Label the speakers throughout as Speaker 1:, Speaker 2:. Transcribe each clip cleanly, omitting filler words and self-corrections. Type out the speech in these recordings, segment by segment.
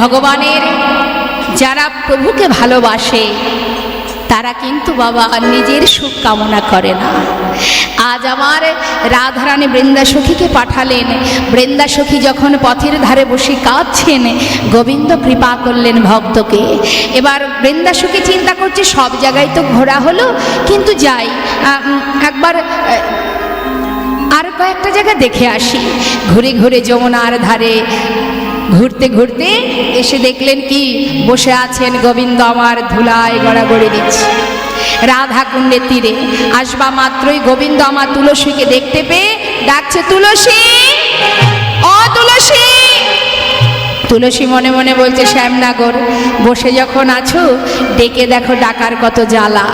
Speaker 1: ভগবানের যারা প্রভুকে ভালোবাসে তারা কিন্তু বাবা নিজের সুখ কামনা করে না। আজ আমার রাধারানী বৃন্দাসখীকে পাঠালেন। বৃন্দাসখী যখন পথের ধারে বসে কাঁদছেন, গোবিন্দ কৃপা করলেন ভক্তকে। এবার বৃন্দাসখী চিন্তা করছে সব জায়গায় তো ঘোরা হলো, কিন্তু যাই একবার আর কয়েকটা জায়গা দেখে আসি। ঘুরে ঘুরে যমুনার ধারে ঘুরতে ঘুরতে এসে দেখলেন কি বসে আছেন গোবিন্দ আমার ধুলায় গড়াগড়ি দিচ্ছে রাধা কুণ্ডের তীরে। আসবা মাত্রই গোবিন্দ আমার তুলসীকে দেখতে পেয়ে ডাকছে, তুলসী, ও তুলসী। তুলসী মনে মনে বলছে, শ্যামনগর বসে যখন আছো ডেকে দেখো, ডাকার কত জ্বালা।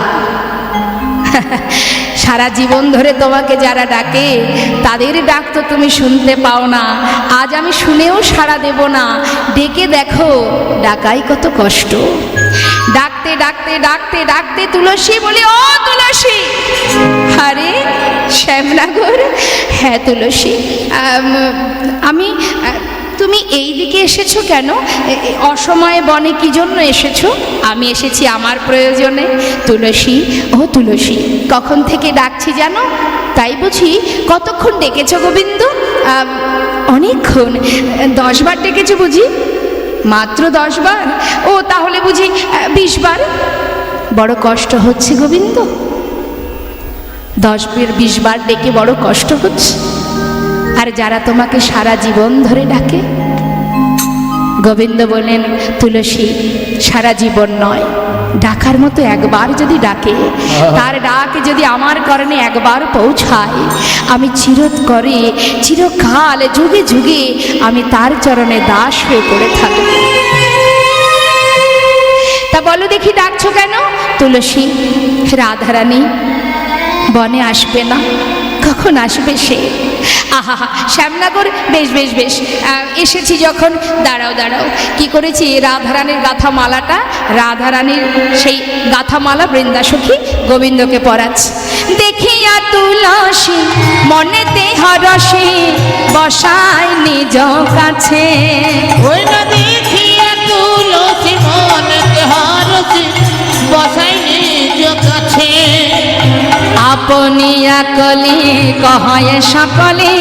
Speaker 1: সারা জীবন ধরে তোমাকে যারা ডাকে তাদের ডাক তো তুমি শুনতে পাও না। আজ আমি শুনেও সাড়া দেব না, ডেকে দেখো, ডাকাই কত কষ্ট। ডাকতে ডাকতে ডাকতে ডাকতে তুলসী বলি, ও তুলসী। আরে শ্যামনগর, হ্যাঁ তুলসী, আমি তুমি এই দিকে এসেছো কেন? অসময়ে বনে কি জন্য এসেছো? আমি এসেছি আমার প্রয়োজনে। তুলসী, ও তুলসী, কখন থেকে ডাকছি জানো? তাই বুঝি? কতক্ষণ ডেকেছো গোবিন্দ? অনেকক্ষণ। 10 বার ডেকেছো বুঝি? মাত্র 10 বার? ও তাহলে বুঝি 20 বার? বড় কষ্ট হচ্ছে গোবিন্দ? 10-20 বার ডেকে বড় কষ্ট হচ্ছে? আর যারা তোমাকে সারা জীবন ধরে ডাকে? গোবিন্দ বলেন, তুলসী, সারা জীবন নয়, ডাকার মতো একবার যদি ডাকে, তার ডাক যদি আমার কারণে একবার পৌঁছায়, আমি চিরতরে চিরকাল যুগে যুগে আমি তার চরণে দাস হয়ে পড়ে থাকব। তা বলো দেখি ডাকছো কেন? তুলসী, রাধারানী বনে আসবে না? কখন আসবে সে? আহা, শ্যামনগর, বেশ বেশ বেশ, এসেছি যখন। দাঁড়াও দাঁড়াও, কি করেছি? রাধারানীর গাথা মালাটা, রাধারানীর সেই গাথা মালা বৃন্দাসখী গোবিন্দকে পরাচ্ছে। দেখিয়া তুলসী মনেতে হরসে বসাই নিজ কাছে।
Speaker 2: ওই না দেখিয়া তুলসী মনেতে হরসে বসাই নিজ কাছে।
Speaker 1: আপনি আকলি কহয়ে সকলে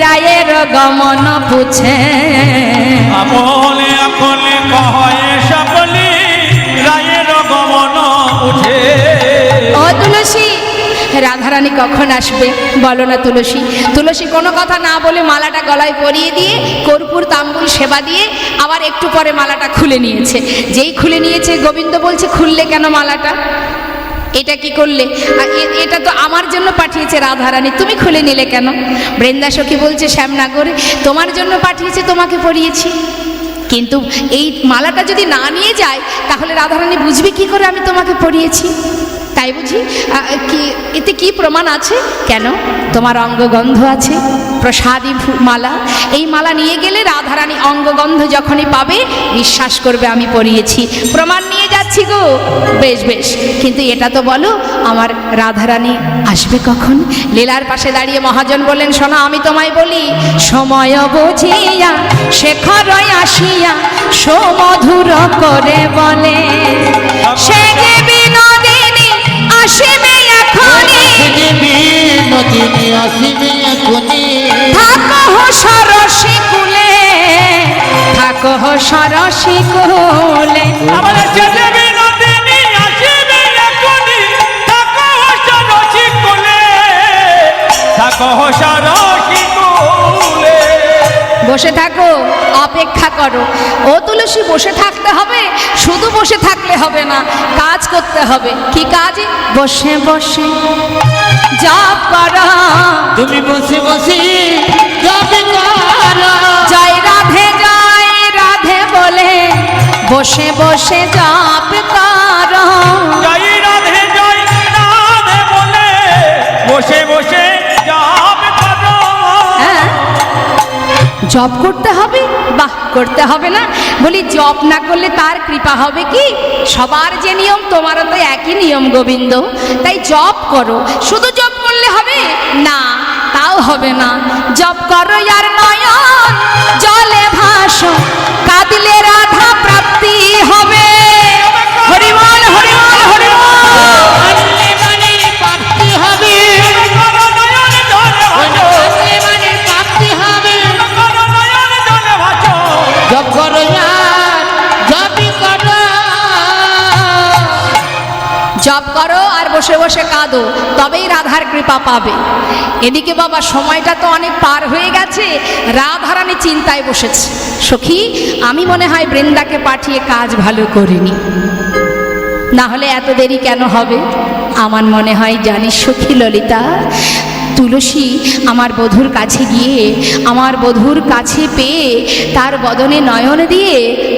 Speaker 1: রায়ের গমন পুছে।
Speaker 3: আপনি আকলি কহয়ে সকলে রায়ের গমন পুছে।
Speaker 1: ও তুলসী, রাধারানী কখন আসবে বলো না তুলসী? তুলসী কোনো কথা না বলে মালাটা গলায় পরিয়ে দিয়ে কর্পূর তাম্বুল সেবা দিয়ে আবার একটু পরে মালাটা খুলে নিয়েছে। যেই খুলে নিয়েছে গোবিন্দ বলছে, খুললে কেন মালাটা? এটা কি করলে? এটা তো আমার জন্য পাঠিয়েছে রাধারানী, তুমি খুলে নিলে কেন? বৃন্দাসখী বলছে, শ্যামনগরে তোমার জন্য পাঠিয়েছে, তোমাকে পরিয়েছি। কিন্তু এই মালাটা যদি না নিয়ে যায় তাহলে রাধারানী বুঝবে কি করে আমি তোমাকে পরিয়েছি? তাই বুঝি? কি এতে কি প্রমাণ আছে? কেন? তোমার অঙ্গগন্ধ আছে, প্রসাদী মালা। এই মালা নিয়ে গেলে রাধারানী অঙ্গগন্ধ যখনই পাবে বিশ্বাস করবে আমি পরিয়েছি। প্রমাণ নিয়ে যাচ্ছি গো। বেশ বেশ, কিন্তু এটা তো বলো আমার রাধারানী আসবে কখন? লীলার পাশে দাঁড়িয়ে মহাজন বললেন, শোনো আমি তোমায় বলি, সময় বুঝিয়া শেখর আসিয়া সমধুর করে বলে, সে যে বিনোদিনী আসিবে এখনি।
Speaker 2: বিনোদিনী আসিবে এখনি।
Speaker 1: থাকো সরসী কুলে, থাকো সরসী কুলে।
Speaker 3: আমাদের ছেলে বিনোদিনী আসিবে এখনি। থাকো সরসী কুলে, থাকো সরসী কুলে।
Speaker 1: বসে থাকো, অপেক্ষা করো। ও তুলসী, বসে থাকতে হবে? শুধু বসে থাকলে হবে না, কাজ করতে হবে। কি কাজ? বসে বসে জপ করো।
Speaker 2: তুমি বসে বসে জপ করো।
Speaker 1: জয় রাধে বলে বসে বসে জপ করো।
Speaker 3: জয় রাধে বলে বসে বসে জপ করো।
Speaker 1: হ্যাঁ, জপ করতে হবে? বাহ, করতে হবে না? বলি জপ না করলে তার কৃপা হবে কি? সবার যে নিয়ম তোমারও তো একই নিয়ম গোবিন্দ। তাই জপ করো। শুধু জপ করলে হবে না? তাও হবে না। জপ করো আর নয়ন জলে ভাসো, কাঁদিলে রাধা
Speaker 2: করো আর জপি করো।
Speaker 1: জপ করো আর বসে বসে কাঁদো, তবেই রাধার কৃপা পাবে। এদিকে বাবা সময়টা তো অনেক পার হয়ে গেছে, রাধারানী চিন্তায় বসেছে। সখী, আমি মনে হয় বৃন্দাকে পাঠিয়ে কাজ ভালো করিনি, না হলে এত দেরি কেন হবে? আমার মনে হয় জানিস সখী ললিতা, তুলসী আমার বধূর কাছে গিয়ে, আমার বধূর কাছে পেয়ে, তার বদনে নয়ন দিয়ে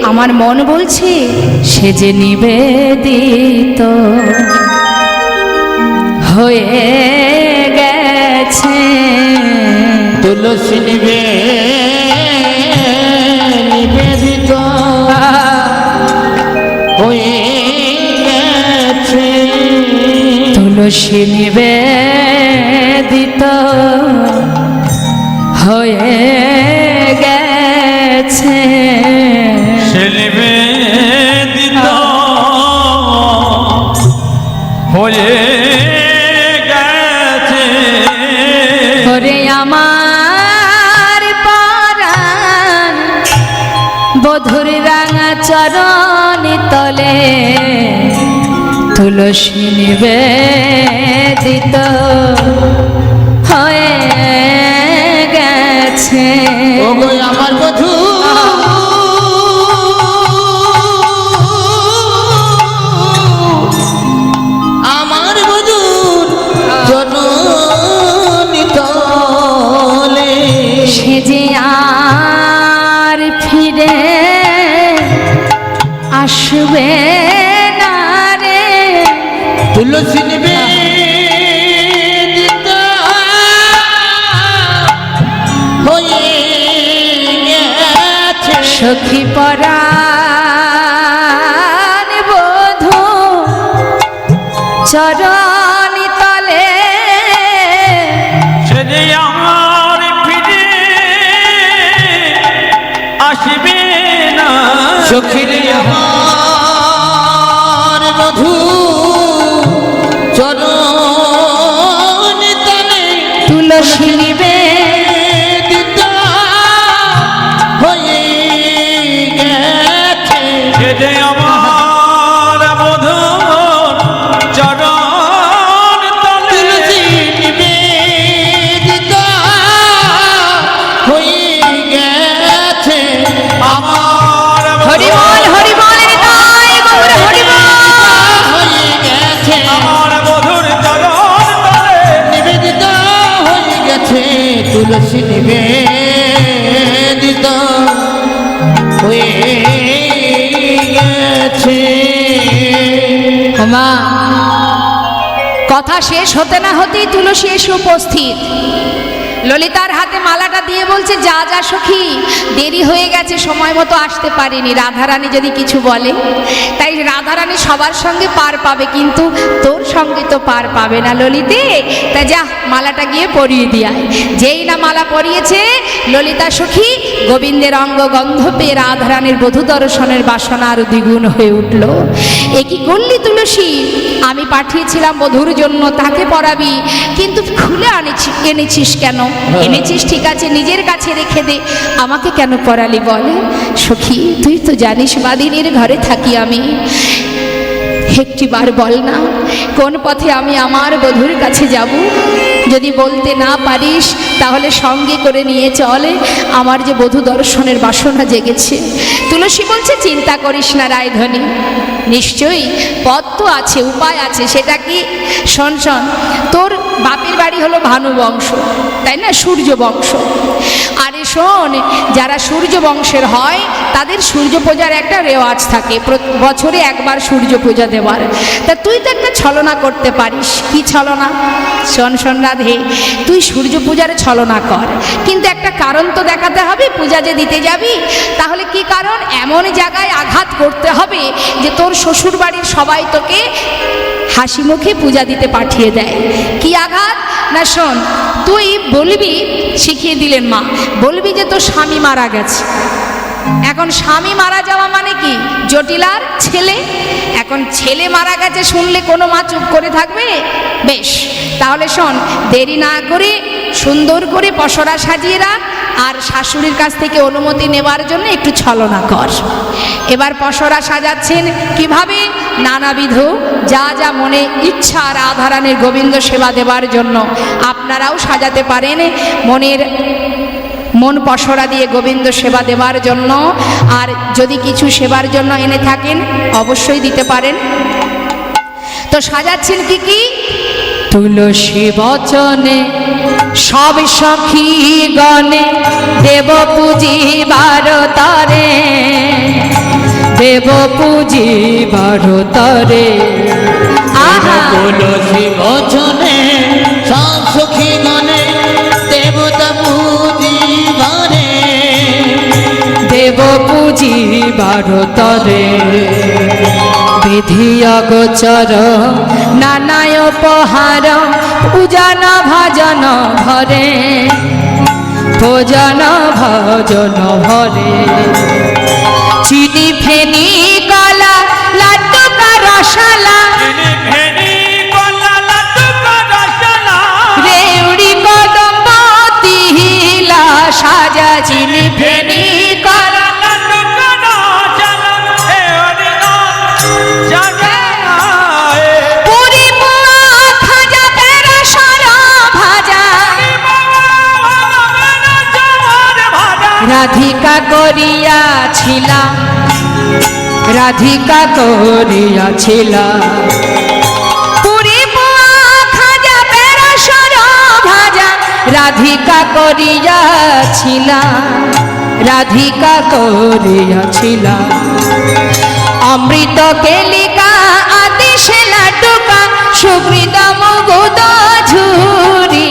Speaker 1: আমার মন বলছে সে যে নিবেদিত হয়ে গেছে।
Speaker 2: তুলসী নিবেদিত হয়ে গেছে।
Speaker 1: তুলসী নিবেদিত হয়ে গেছে।
Speaker 3: সে নিবেদিত হয়ে গেছে।
Speaker 1: ওরে আমার পরাণ বধুর রাঙা চরণ তলে তুলসী নিবেদিত হয়ে গেছে।
Speaker 2: ওগো আমার বধূ আমার বধূর জননী তলে
Speaker 1: সে যে আর ফিরে আসবে না রে।
Speaker 2: তুলসী নিবেদিত হয়ে গেছে।
Speaker 1: সখী পরাণ বধূ চরণ তলে
Speaker 3: সে যে আমার ফিরে আসবে না।
Speaker 2: সখীর আমার বধূ চরণ তলে
Speaker 1: তুলসী
Speaker 2: নিবেদিত হয়ে গেছে।
Speaker 3: সে যে আমার বধূর চরণ তলে
Speaker 2: তুলসী নিবেদিত হয়ে গেছে।
Speaker 3: আমার
Speaker 1: হরিবল হরিবল হৃদয় গৌর হরিবল।
Speaker 2: হয়ে গেছে।
Speaker 3: আমার বধূর চরণ তলে
Speaker 2: নিবেদিত হয়ে গেছে। তুলসী নিবেদিত হয়ে গেছে।
Speaker 1: মা, কথা শেষ হতে না হতেই তুলসী এসে উপস্থিত। ললিতার হাতে মালাটা দিয়ে বলছে, যা যা সখী, দেরি হয়ে গেছে, সময় মতো আসতে পারিনি। রাধারানী যদি কিছু বলে, তাই রাধারানী সবার সঙ্গে পার পাবে, কিন্তু তোর সঙ্গে তো পার পাবে না ললিতে। তা যা, মালাটা গিয়ে পরিয়ে দিয়ায়। যেই না মালা পরিয়েছে, ললিতা সখী গোবিন্দের অঙ্গ গন্ধ পেয়ে রাধারানীর বধূ দর্শনের বাসনা আরো দ্বিগুণ হয়ে উঠল। এ কি করলি তুলসী? আমি পাঠিয়েছিলাম বধূর জন্য, তাকে পরাবি, কিন্তু খুলে এনেছিস কেন? এনেছিস ঠিক আছে, নিজের কাছে রেখে দে, আমাকে কেন পরালি বল? সখী, তুই তো জানিস বাদিনীর ঘরে থাকি আমি। একটিবার বল না, কোন পথে আমি আমার বধূর কাছে যাব? যদি বলতে না পারিস, তাহলে সঙ্গে করে নিয়ে চলে, আমার যে বধূ দর্শনের বাসনা জেগেছে। তুলসী বলছে, চিন্তা করিস না রায়ধনী, নিশ্চয়ই পথ তো আছে, উপায় আছে। সেটা কি? শোন শোন, তোর বাপের বাড়ি হলো ভানু বংশ, তাই না? সূর্য বংশ। আরে শোন, যারা সূর্য বংশের হয় তাদের সূর্য পূজার একটা রেওয়াজ থাকে, বছরে একবার সূর্য পূজা দেওয়ার। তা তুই তো একটা ছলনা করতে পারিস। কি ছলনা? শোন শোন রাধে, তুই সূর্য পূজার ছলনা কর, কিন্তু একটা কারণ তো দেখাতে হবে। পূজা যে দিতে যাবি, তাহলে কি কারণ? এমন জায়গায় আঘাত করতে হবে যে তোর শ্বশুর বাড়ির সবাই তোকে হাসি মুখে পূজা দিতে পাঠিয়ে দেয়। কি আঘাত? না শোন, তুই বলবি, শিখিয়ে দিলেন মা, বলবি যে তোর স্বামী মারা গেছে। এখন স্বামী মারা যাওয়া মানে কি? জটিলার ছেলে। এখন ছেলে মারা গেছে শুনলে কোনো মা চুপ করে থাকবে? বেশ, তাহলে শোন, দেরি না করে সুন্দর করে পসরা সাজিয়ে রাখ, আর শাশুড়ির কাছ থেকে অনুমতি নেবার জন্য একটু ছলনা কর। এবার পসরা সাজাচ্ছেন কিভাবে? নানাবিধ যা যা মনে ইচ্ছা রাধারানীর গোবিন্দ সেবা দেবার জন্য আপনারাও সাজাতে পারেন মন পসরা দিয়ে গোবিন্দ সেবা দেবার জন্য। আর যদি কিছু সেবার জন্য এনে থাকেন অবশ্যই দিতে পারেন। তো সাজাচ্ছেন কি কি? তুলসী বচনে সব সখী গণে দেব পুজিবার তরে, দেব পুজিবার তরে। আহা
Speaker 2: তুলসী বচনে সব সখী গণে দেবতা পূজিবারে,
Speaker 1: দেব পুজিবার তরে। বিধি অগোচর নানায় উপহার পূজন ভজন ভরে, ভোজন ভজন ভরে। চিনি ফেনি কলা লাড্ডু কা রসালা,
Speaker 3: চিনি ফেনি কলা লাড্ডু কা রসনা,
Speaker 1: রেউড়ি কদম্ব তিহিলা সাজা। চিনি ফেনি কলা
Speaker 3: লাড্ডু কা রসনা, হে হরি নাম জাগায়।
Speaker 1: পুরি পুয়া খাজা তেরা সারা ভাজা, রাধিকা করিয়াছিলা, রাধিকা করিয়াছিলা। পুরি পুয়া খাজা তেরা সারা ভাজা, রাধিকা করিয়াছিলা, রাধিকা করিয়াছিলা। অমৃত কেলিকা আদি সেলা টুকা সুকৃত মুগুদ ঝুরি,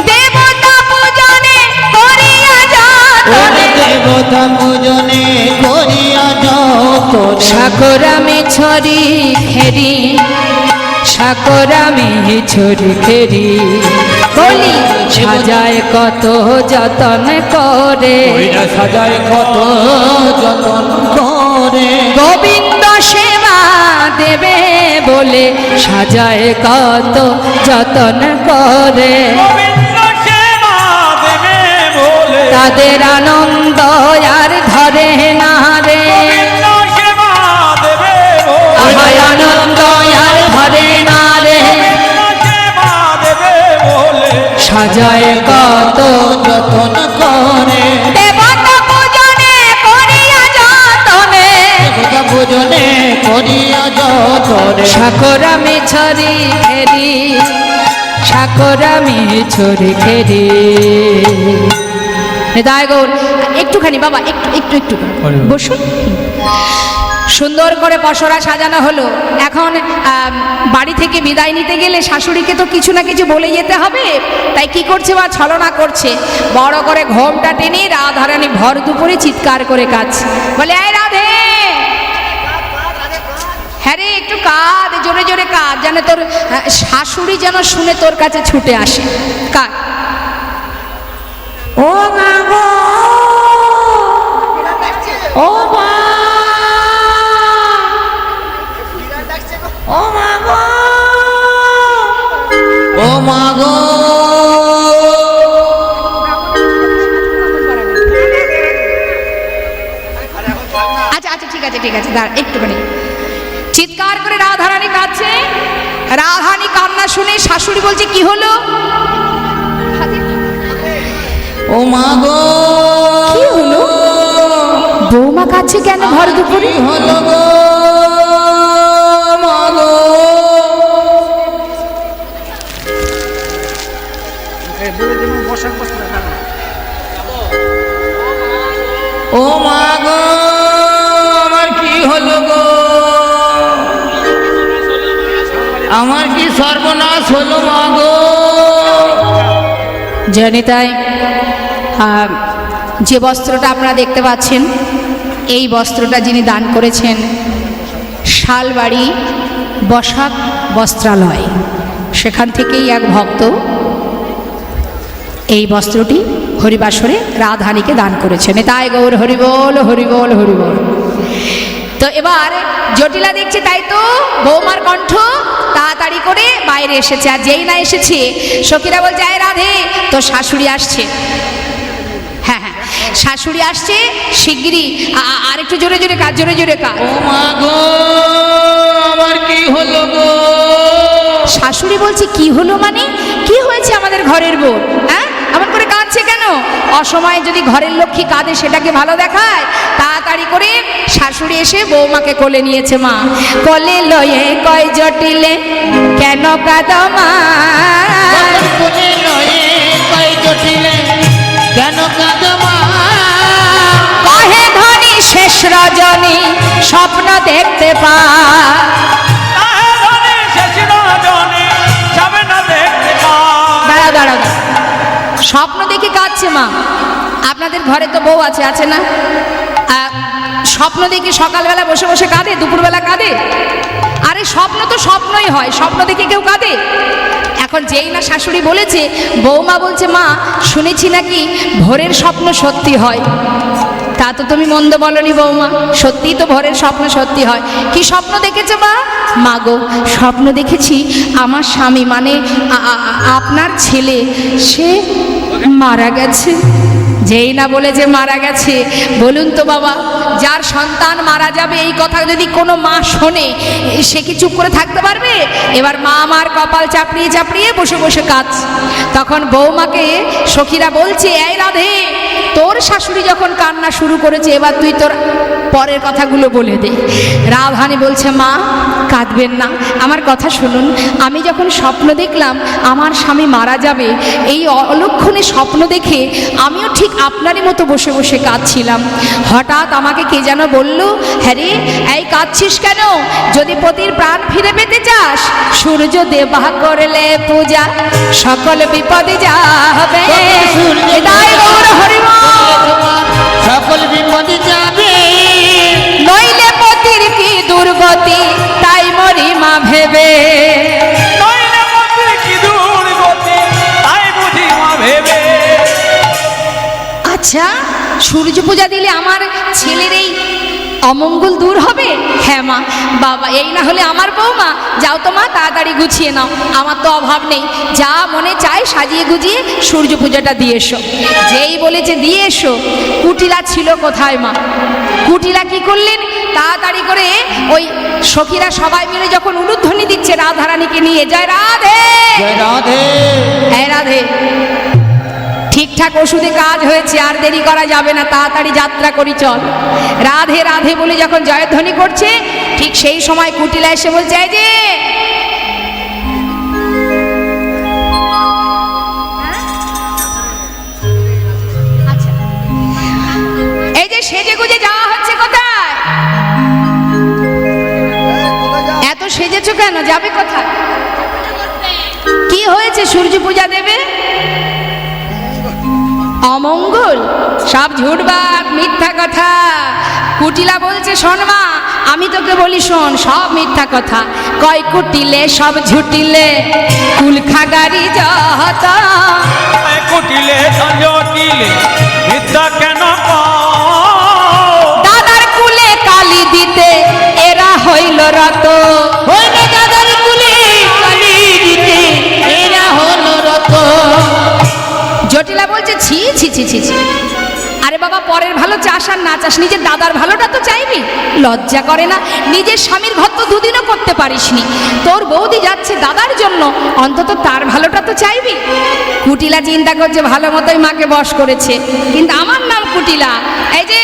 Speaker 1: দেবতা পূজনে করিয়া যাতনে,
Speaker 2: দেবতা পূজনে করিয়া যতনে।
Speaker 1: সাকরামে ছড়ি খেরি, সাকরামে ছড়ি খেরি। বলি সাজায় কত যতন করে,
Speaker 2: ওইটা সাজায় কত যতন করে।
Speaker 1: গোবিন্দ সেবা দেবে বলে সাজায় কত যতন করে।
Speaker 3: গোবিন্দ সেবা দেবে বলে,
Speaker 1: তাদের আনন্দ আর ধরে না রে,
Speaker 3: গোবিন্দ সেবা দেবে বলে,
Speaker 1: আমার আনন্দ আর ধরে না রে।
Speaker 3: গোবিন্দ সেবা দেবে বলে,
Speaker 1: সাজায় কত
Speaker 2: যতন করে।
Speaker 1: দেবতা পূজনে করিয়া যতনে,
Speaker 2: দেবতা পূজনে করিয়া যতনে।
Speaker 1: সাকরামে ছড়ি খেরি, সাকরামে ছড়ি খেরি। হৃদয় গৌর একটুখানি বাবা, একটু একটু একটু বসুন। সুন্দর করে পসরা সাজানো হলো। এখন বাড়ি থেকে বিদায় নিতে গেলে শাশুড়িকে তো কিছু না কিছু বলে যেতে হবে। তাই কি করছে বা ছলনা করছে, বড় করে ঘোমটা টেনে রাধারানী ভর দুপুরে চিৎকার করে কাঁদছে, বলে এই রাধে, হ্যাঁ রে একটু কাঁদ, জোরে জোরে কাঁদ, যেন তোর শাশুড়ি যেন শুনে তোর কাছে ছুটে আসে। কাঁদ। ও মা গো, ও মা, ও মা গো,
Speaker 2: ও মা গো,
Speaker 1: আচ্ছা আচ্ছা ঠিক আছে ঠিক আছে, দাঁড় একটুখানি। চিৎকার করে রাধারানী কাঁদছে। রাধারানী কান্না শুনে শাশুড়ি বলছে কি হলো?
Speaker 2: ও মা গো,
Speaker 1: কি হলো? বৌমা কাঁদছে কেন ভর দুপুরে?
Speaker 2: কি হলো গো মা গো? ও মা গো, আমার কি হলো গো? আমার কি সর্বনাশ হলো মা গো?
Speaker 1: জানি তাই যে বস্ত্রটা আপনারা দেখতে পাচ্ছেন, এই বস্ত্রটা যিনি দান করেছেন শালবাড়ি বসাক বস্ত্রালয়, সেখান থেকেই এক ভক্ত এই বস্ত্রটি হরিবাসরে রাধারানীকে দান করেছেন। তাই গৌর হরিবোল হরিবোল হরিবোল। তো তো এবার জটিলা দেখছে তাই তো বৌমার কণ্ঠ, তাড়াতাড়ি করে বাইরে এসেছে। আর যেই না এসেছে সখীরা বলছে আয় রাধে তোর শাশুড়ি আসছে। হ্যাঁ হ্যাঁ, শাশুড়ি আসছে শিগগিরই। আর একটু জোরে জোরে কাজ, জোরে জোরে কাজ।
Speaker 2: ও মা গো, আমার কি হলো গো?
Speaker 1: শাশুড়ি বলছে কি হলো মানে? কি হয়েছে আমাদের ঘরের বউ? হ্যাঁ, এমন করে কাঁদছে কেন? অসময়ে যদি ঘরের লক্ষ্মী কাঁদে সেটাকে ভালো দেখায়? তাড়াতাড়ি করে শাশুড়ি এসে বৌমাকে কোলে নিয়েছে। মা কোলে লয়ে কয় জটিলে কেন কাঁদো মা?
Speaker 2: কোলে লয়ে কয় জটিলে কেন কাঁদো মা?
Speaker 1: কহে ধনী শেষ রজনী স্বপ্ন দেখতে পা। দাঁড়াও দাঁড়াও, স্বপ্ন দেখে কাঁদছে মা। আপনাদের ঘরে তো বউ আছে, আছে না? স্বপ্ন দেখে সকালবেলা বসে বসে কাঁদে, দুপুরবেলা কাঁদে? আরে স্বপ্ন তো স্বপ্নই হয়, স্বপ্ন দেখে কেউ কাঁদে? এখন যেই না শাশুড়ি বলেছে, বৌমা বলছে মা শুনেছি নাকি ভোরের স্বপ্ন সত্যি হয়। তা তো তুমি মন্দ বলনি বৌমা, সত্যিই তো ভোরের স্বপ্ন সত্যি হয়। কি স্বপ্ন দেখেছো মা? মা গো, স্বপ্ন দেখেছি আমার স্বামী মানে আপনার ছেলে সে মারা গেছে। যেই না বলে যে মারা গেছে, বলুন তো বাবা, যার সন্তান মারা যাবে এই কথা যদি কোনো মা শোনে সে কি চুপ করে থাকতে পারবে? এবার মা আমার কপাল চাপড়িয়ে চাপড়িয়ে বসে বসে কাঁদছে। তখন বৌমাকে সখীরা বলছে এই রাধে, তোর শাশুড়ি যখন কান্না শুরু করেছে এবার তুই তোর পরের কথাগুলো বলে দে। রাধারানী বলছে মা কাঁদবেন না, আমার কথা শুনুন। আমি যখন স্বপ্ন দেখলাম আমার স্বামী মারা যাবে, এই অলক্ষণে স্বপ্ন দেখে আমিও ঠিক আপনারই মতো বসে বসে কাঁদছিলাম। হঠাৎ আমাকে কে যেন বলল, হ্যাঁ রে এই কাঁদছিস কেন? যদি পতির প্রাণ ফিরে পেতে চাস সূর্য দেবা করলে পূজা সকল বিপদে যাবে।
Speaker 2: সকল বিপদে যাবে,
Speaker 1: নইলে পতির কি দুর্গতি তাই মরি মা ভেবে। আচ্ছা, সূর্য পূজা দিলে আমার ছেলের এই অমঙ্গল দূর হবে? হ্যাঁ মা। বাবা এই না হলে আমার বৌমা, যাও তো মা তাড়াতাড়ি গুছিয়ে নাও, আমার তো অভাব নেই, যা মনে চায় সাজিয়ে গুজিয়ে সূর্য পূজাটা দিয়ে এসো। যেই বলেছে দিয়ে এসো, কুটিলা ছিল কোথায় মা? কুটিলা কি করলেন? তাড়াতাড়ি করে ওই সখীরা সবাই মিলে যখন উলুধ্বনি দিচ্ছে রাধারানীকে নিয়ে, জয় রাধে
Speaker 2: জয় রাধে,
Speaker 1: হ্যাঁ রাধে, ঠিকঠাক ওষুধে কাজ হয়েছে, আর দেরি করা যাবে না, তাড়াতাড়ি যাত্রা করি চল। রাধে রাধে বলে যখন জয়ধ্বনি করছে ঠিক সেই সময় কুটিলা এসে বলছে এই যে আচ্ছা, এই যে সেজে গুজে যাওয়া হচ্ছে কোথায়? এত সেজেছো কেন? যাবে কোথায়? কি হয়েছে? সূর্য পূজা দেবে? অমঙ্গল? সব ঝুটবাক, মিথ্যা কথা। কুটিলা বলছে শোন মা, আমি তোকে বলি শোন, সব মিথ্যা কথা। কয় কুটিলে সব ঝুটিলে কুল খাগারি যত।
Speaker 3: কুটিলে জটিলে মিথ্যা কেন?
Speaker 1: দাদার কুলে কালি দিতে এরা হইল রত।
Speaker 2: হইলে দাদার কুলে কালি দিতে এরা হলো রত।
Speaker 1: জটিলা বলছে ছি ছি ছি ছি ছি। আরে বাবা, পরের ভালো চাস আর না চাস, নিজের দাদার ভালোটা তো চাইবি। লজ্জা করে না? নিজের স্বামীর ঘর তো দুদিনও করতে পারিসনি, তোর বৌদি যাচ্ছে দাদার জন্য, অন্তত তার ভালোটা তো চাইবি। কুটিলা চিন্তা করছে ভালো মতোই মাকে বশ করেছে, কিন্তু আমার নাম কুটিলা। এই যে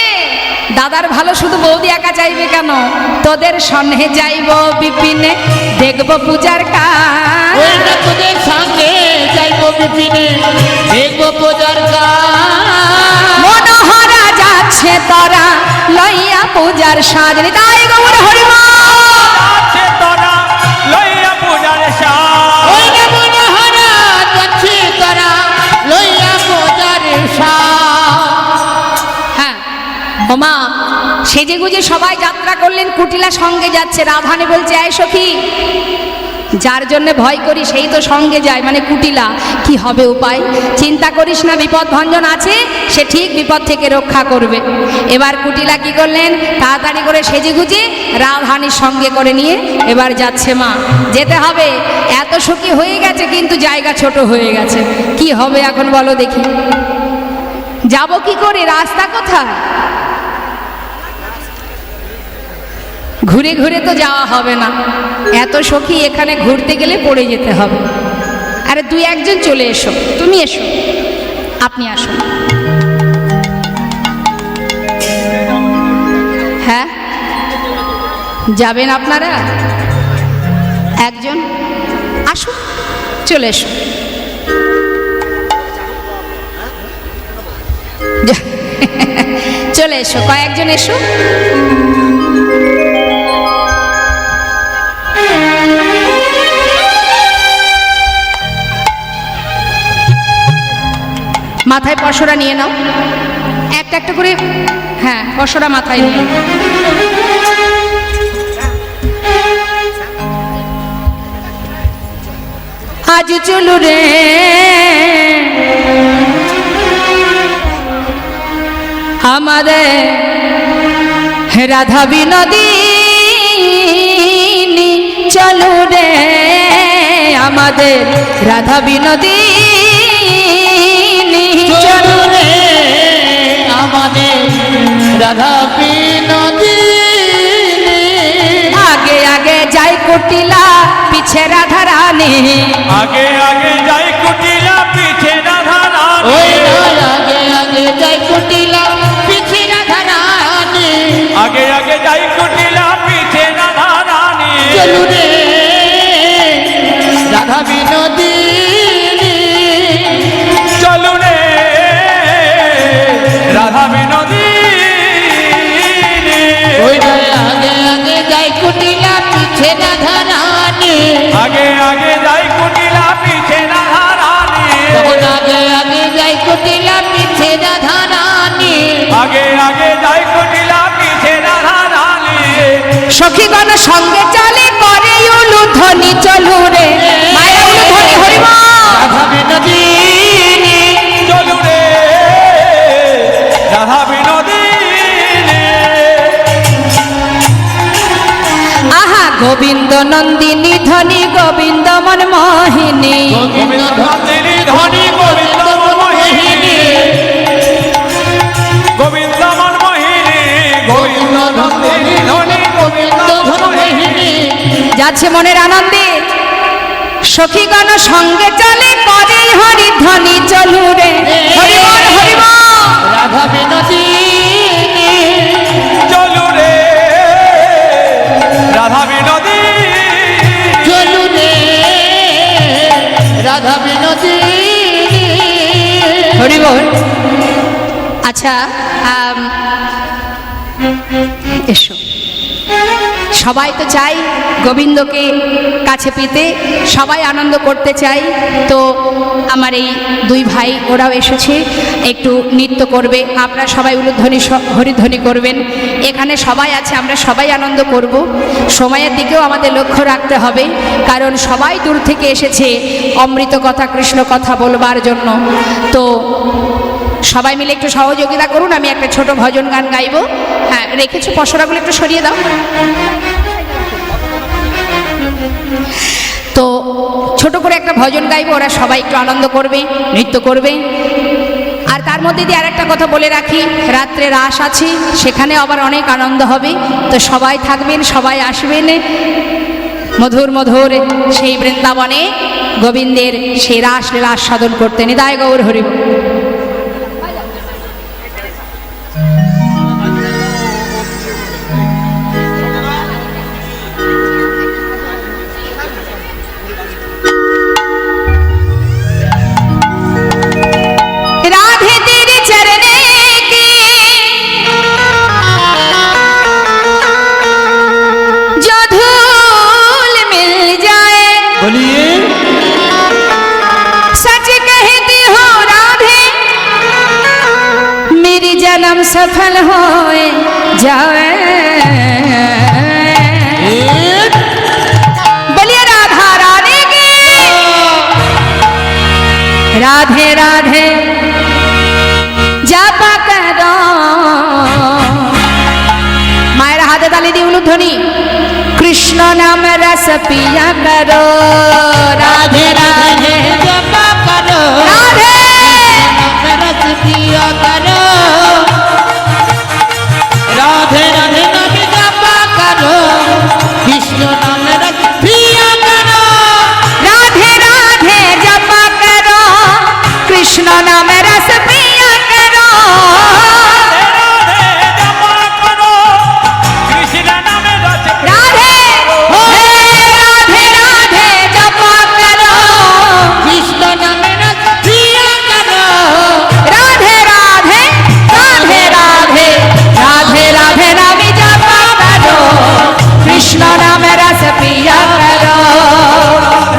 Speaker 1: দাদার ভালো শুধু বৌদি একা চাইবে কেন? তোদের সন্দেহে যাইব বিপিনে, দেখব পূজার কাজ।
Speaker 2: ওইটা তোদের সঙ্গে যাইব বিপিনে, দেখব পূজার কাজ।
Speaker 1: মনোহরা যাচ্ছে তোরা লইয়া পূজার সাজ। তাই গৌর হরিমা
Speaker 3: যাচ্ছে তোরা লইয়া পূজার সাজ।
Speaker 2: ওইটা মনোহরা যাচ্ছে তোরা লইয়া পূজার সাজ।
Speaker 1: হ্যাঁ ওমা, সেজে গুজে সবাই যাত্রা করলেন, কুটিলা সঙ্গে যাচ্ছে। রাধারানী বলছে এই সখী যার জন্য ভয় করি সেই তো সঙ্গে যায়, মানে কুটিলা। কি হবে উপায়? চিন্তা করিস না, বিপদ ভঞ্জন আছে, সে ঠিক বিপদ থেকে রক্ষা করবে। এবার কুটিলা কি করলেন, তাড়াতাড়ি করে সেজে গুজে রাধারানীর সঙ্গে করে নিয়ে এবার যাচ্ছে। মা যেতে হবে, এত সুখী হয়ে গেছে কিন্তু জায়গা ছোট হয়ে গেছে, কি হবে এখন বলো দেখি? যাব কি করে, রাস্তা কোথায়? ঘুরে ঘুরে তো যাওয়া হবে না, এত সখী এখানে ঘুরতে গেলে পড়ে যেতে হবে। আরে দুই একজন চলে এসো, তুমি এসো, আপনি আসুন। হ্যাঁ যাবেন আপনারা? একজন আসুন, চলে এসো। চলে এসো, কয়েকজন এসো। মাথায় পশরা নিয়ে নাও, একটা একটা করে। হ্যাঁ পশরা মাথায় নিয়ে। আজ চলু রে আমাদের রাধা বিনোদিনী, চলু রে আমাদের রাধা বিনোদিনী,
Speaker 2: চলু রে আমাদের রাধা বিনোদিনী।
Speaker 1: আগে আগে যাই কুটিলা পিছে রাধা রানী,
Speaker 3: আগে আগে যাই কুটিলা পিছে রাধা
Speaker 2: ওই
Speaker 3: রানী,
Speaker 2: আগে আগে যাই কুটিলা পিছে রাধা রানী।
Speaker 3: আগে আগে যাই কুটিলা পিছে রাধা রানী,
Speaker 2: চলু রে রাধা বিনোদিনী,
Speaker 3: চলু রে রাধা বিনোদিনী।
Speaker 2: ওই আগে আগে যাই কুটিলা পিছে রাধা রানী।
Speaker 3: আগে আগে যাই কুটিলা পিছে রাধা রানী,
Speaker 2: তখন আগে আগে যাই কুটিলা পিছে রাধা রানী।
Speaker 3: আগে আগে যাই কুটিলা পিছে রাধা রানী।
Speaker 1: সখীগণ সঙ্গে চলে করে উলুধ্বনি, চলু রে মায়ের উলুধ্বনি, হরিমা
Speaker 2: রাধা বিনোদিনী,
Speaker 3: চলু রে রাধা বিনোদিনী।
Speaker 1: আহা গোবিন্দ নন্দিনী ধ্বনি, গোবিন্দ মন মোহিনী,
Speaker 2: গোবিন্দ
Speaker 3: নন্দিনী ধনী গোবিন্দ মোহিনী, গোবিন্দ মন মোহিনী, গোবিন্দ নন্দিনী ধনী গোবিন্দ মোহিনী।
Speaker 1: যাচ্ছে মনের আনন্দে। সখীগণ সঙ্গে চলে করে হরি ধ্বনি, চলু রে হরিবল হরিবল।
Speaker 2: রাধা বিনোদিনী,
Speaker 3: চলু রে রাধা বিনোদিনী।
Speaker 2: চলু রে রাধা বিনোদিনী।
Speaker 1: হরিবল। আচ্ছা এসো, সবাই তো চাই গোবিন্দকে কাছে পেতে, সবাই আনন্দ করতে চাই। তো আমার এই দুই ভাই ওরাও এসেছে, একটু নৃত্য করবে। আপনারা সবাই উলুধ্বনি হরিধ্বনি করবেন। এখানে সবাই আছে, আমরা সবাই আনন্দ করব। সময়ের দিকেও আমাদের লক্ষ্য রাখতে হবে, কারণ সবাই দূর থেকে এসেছে অমৃত কথা কৃষ্ণ কথা বলবার জন্য। তো সবাই মিলে একটু সহযোগিতা করুন, আমি একটা ছোট ভজন গান গাইব। হ্যাঁ রেখেছো পশরাগুলো একটু সরিয়ে দাও। তো ছোট করে একটা ভজন গাইব, ওরা সবাই একটু আনন্দ করবে, নৃত্য করবে। আর তার মধ্যে দিয়ে আরেকটা কথা বলে রাখি, রাত্রে রাস আছে, সেখানে আবার অনেক আনন্দ হবে। তো সবাই থাকবেন, সবাই আসবেন মধুর মধুর সেই বৃন্দাবনে গোবিন্দের সেই রাস লীলা আস্বাদন করতে। নিতাই গৌর হরি। राधे तेरे चरने की जो धूल मिल जाए,
Speaker 2: बोलिए
Speaker 1: सच कहती हो राधे मेरी जन्म सफल हो जाए। बोलिए राधा राधा। উলুধ্বনি কৃষ্ণ নাম রস পিয়া করো রাধে রাধে
Speaker 2: জপা করো
Speaker 1: রাধে
Speaker 2: রস পিয়া করো রাধে রাধে নাম জপা করো কৃষ্ণ নাম রস পিয়া করো
Speaker 1: রাধে রাধে জপা করো কৃষ্ণ নাম রস পিয়া করো
Speaker 3: রাধে রাধে রাধে জপা করো
Speaker 2: কৃষ্ণ
Speaker 1: রাধে রাধে জপা করো
Speaker 2: নাম রস পিয়া করো
Speaker 1: রাধে রাধে রাধে রাধে রাধে রাধে নাম জপা করো কৃষ্ণ নাম রস পিয়া করো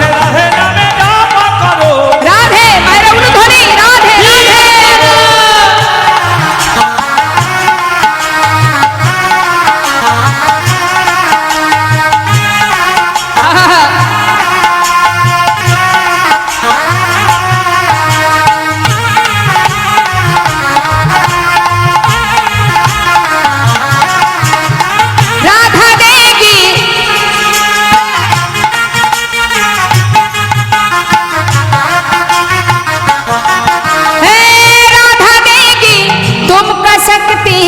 Speaker 3: রাধে নামে জপা করো
Speaker 1: রাধে মায়ের উলুধ্বনি রাধে রাধে রাধা দেবী हे राधा देगी तुमको शक्ति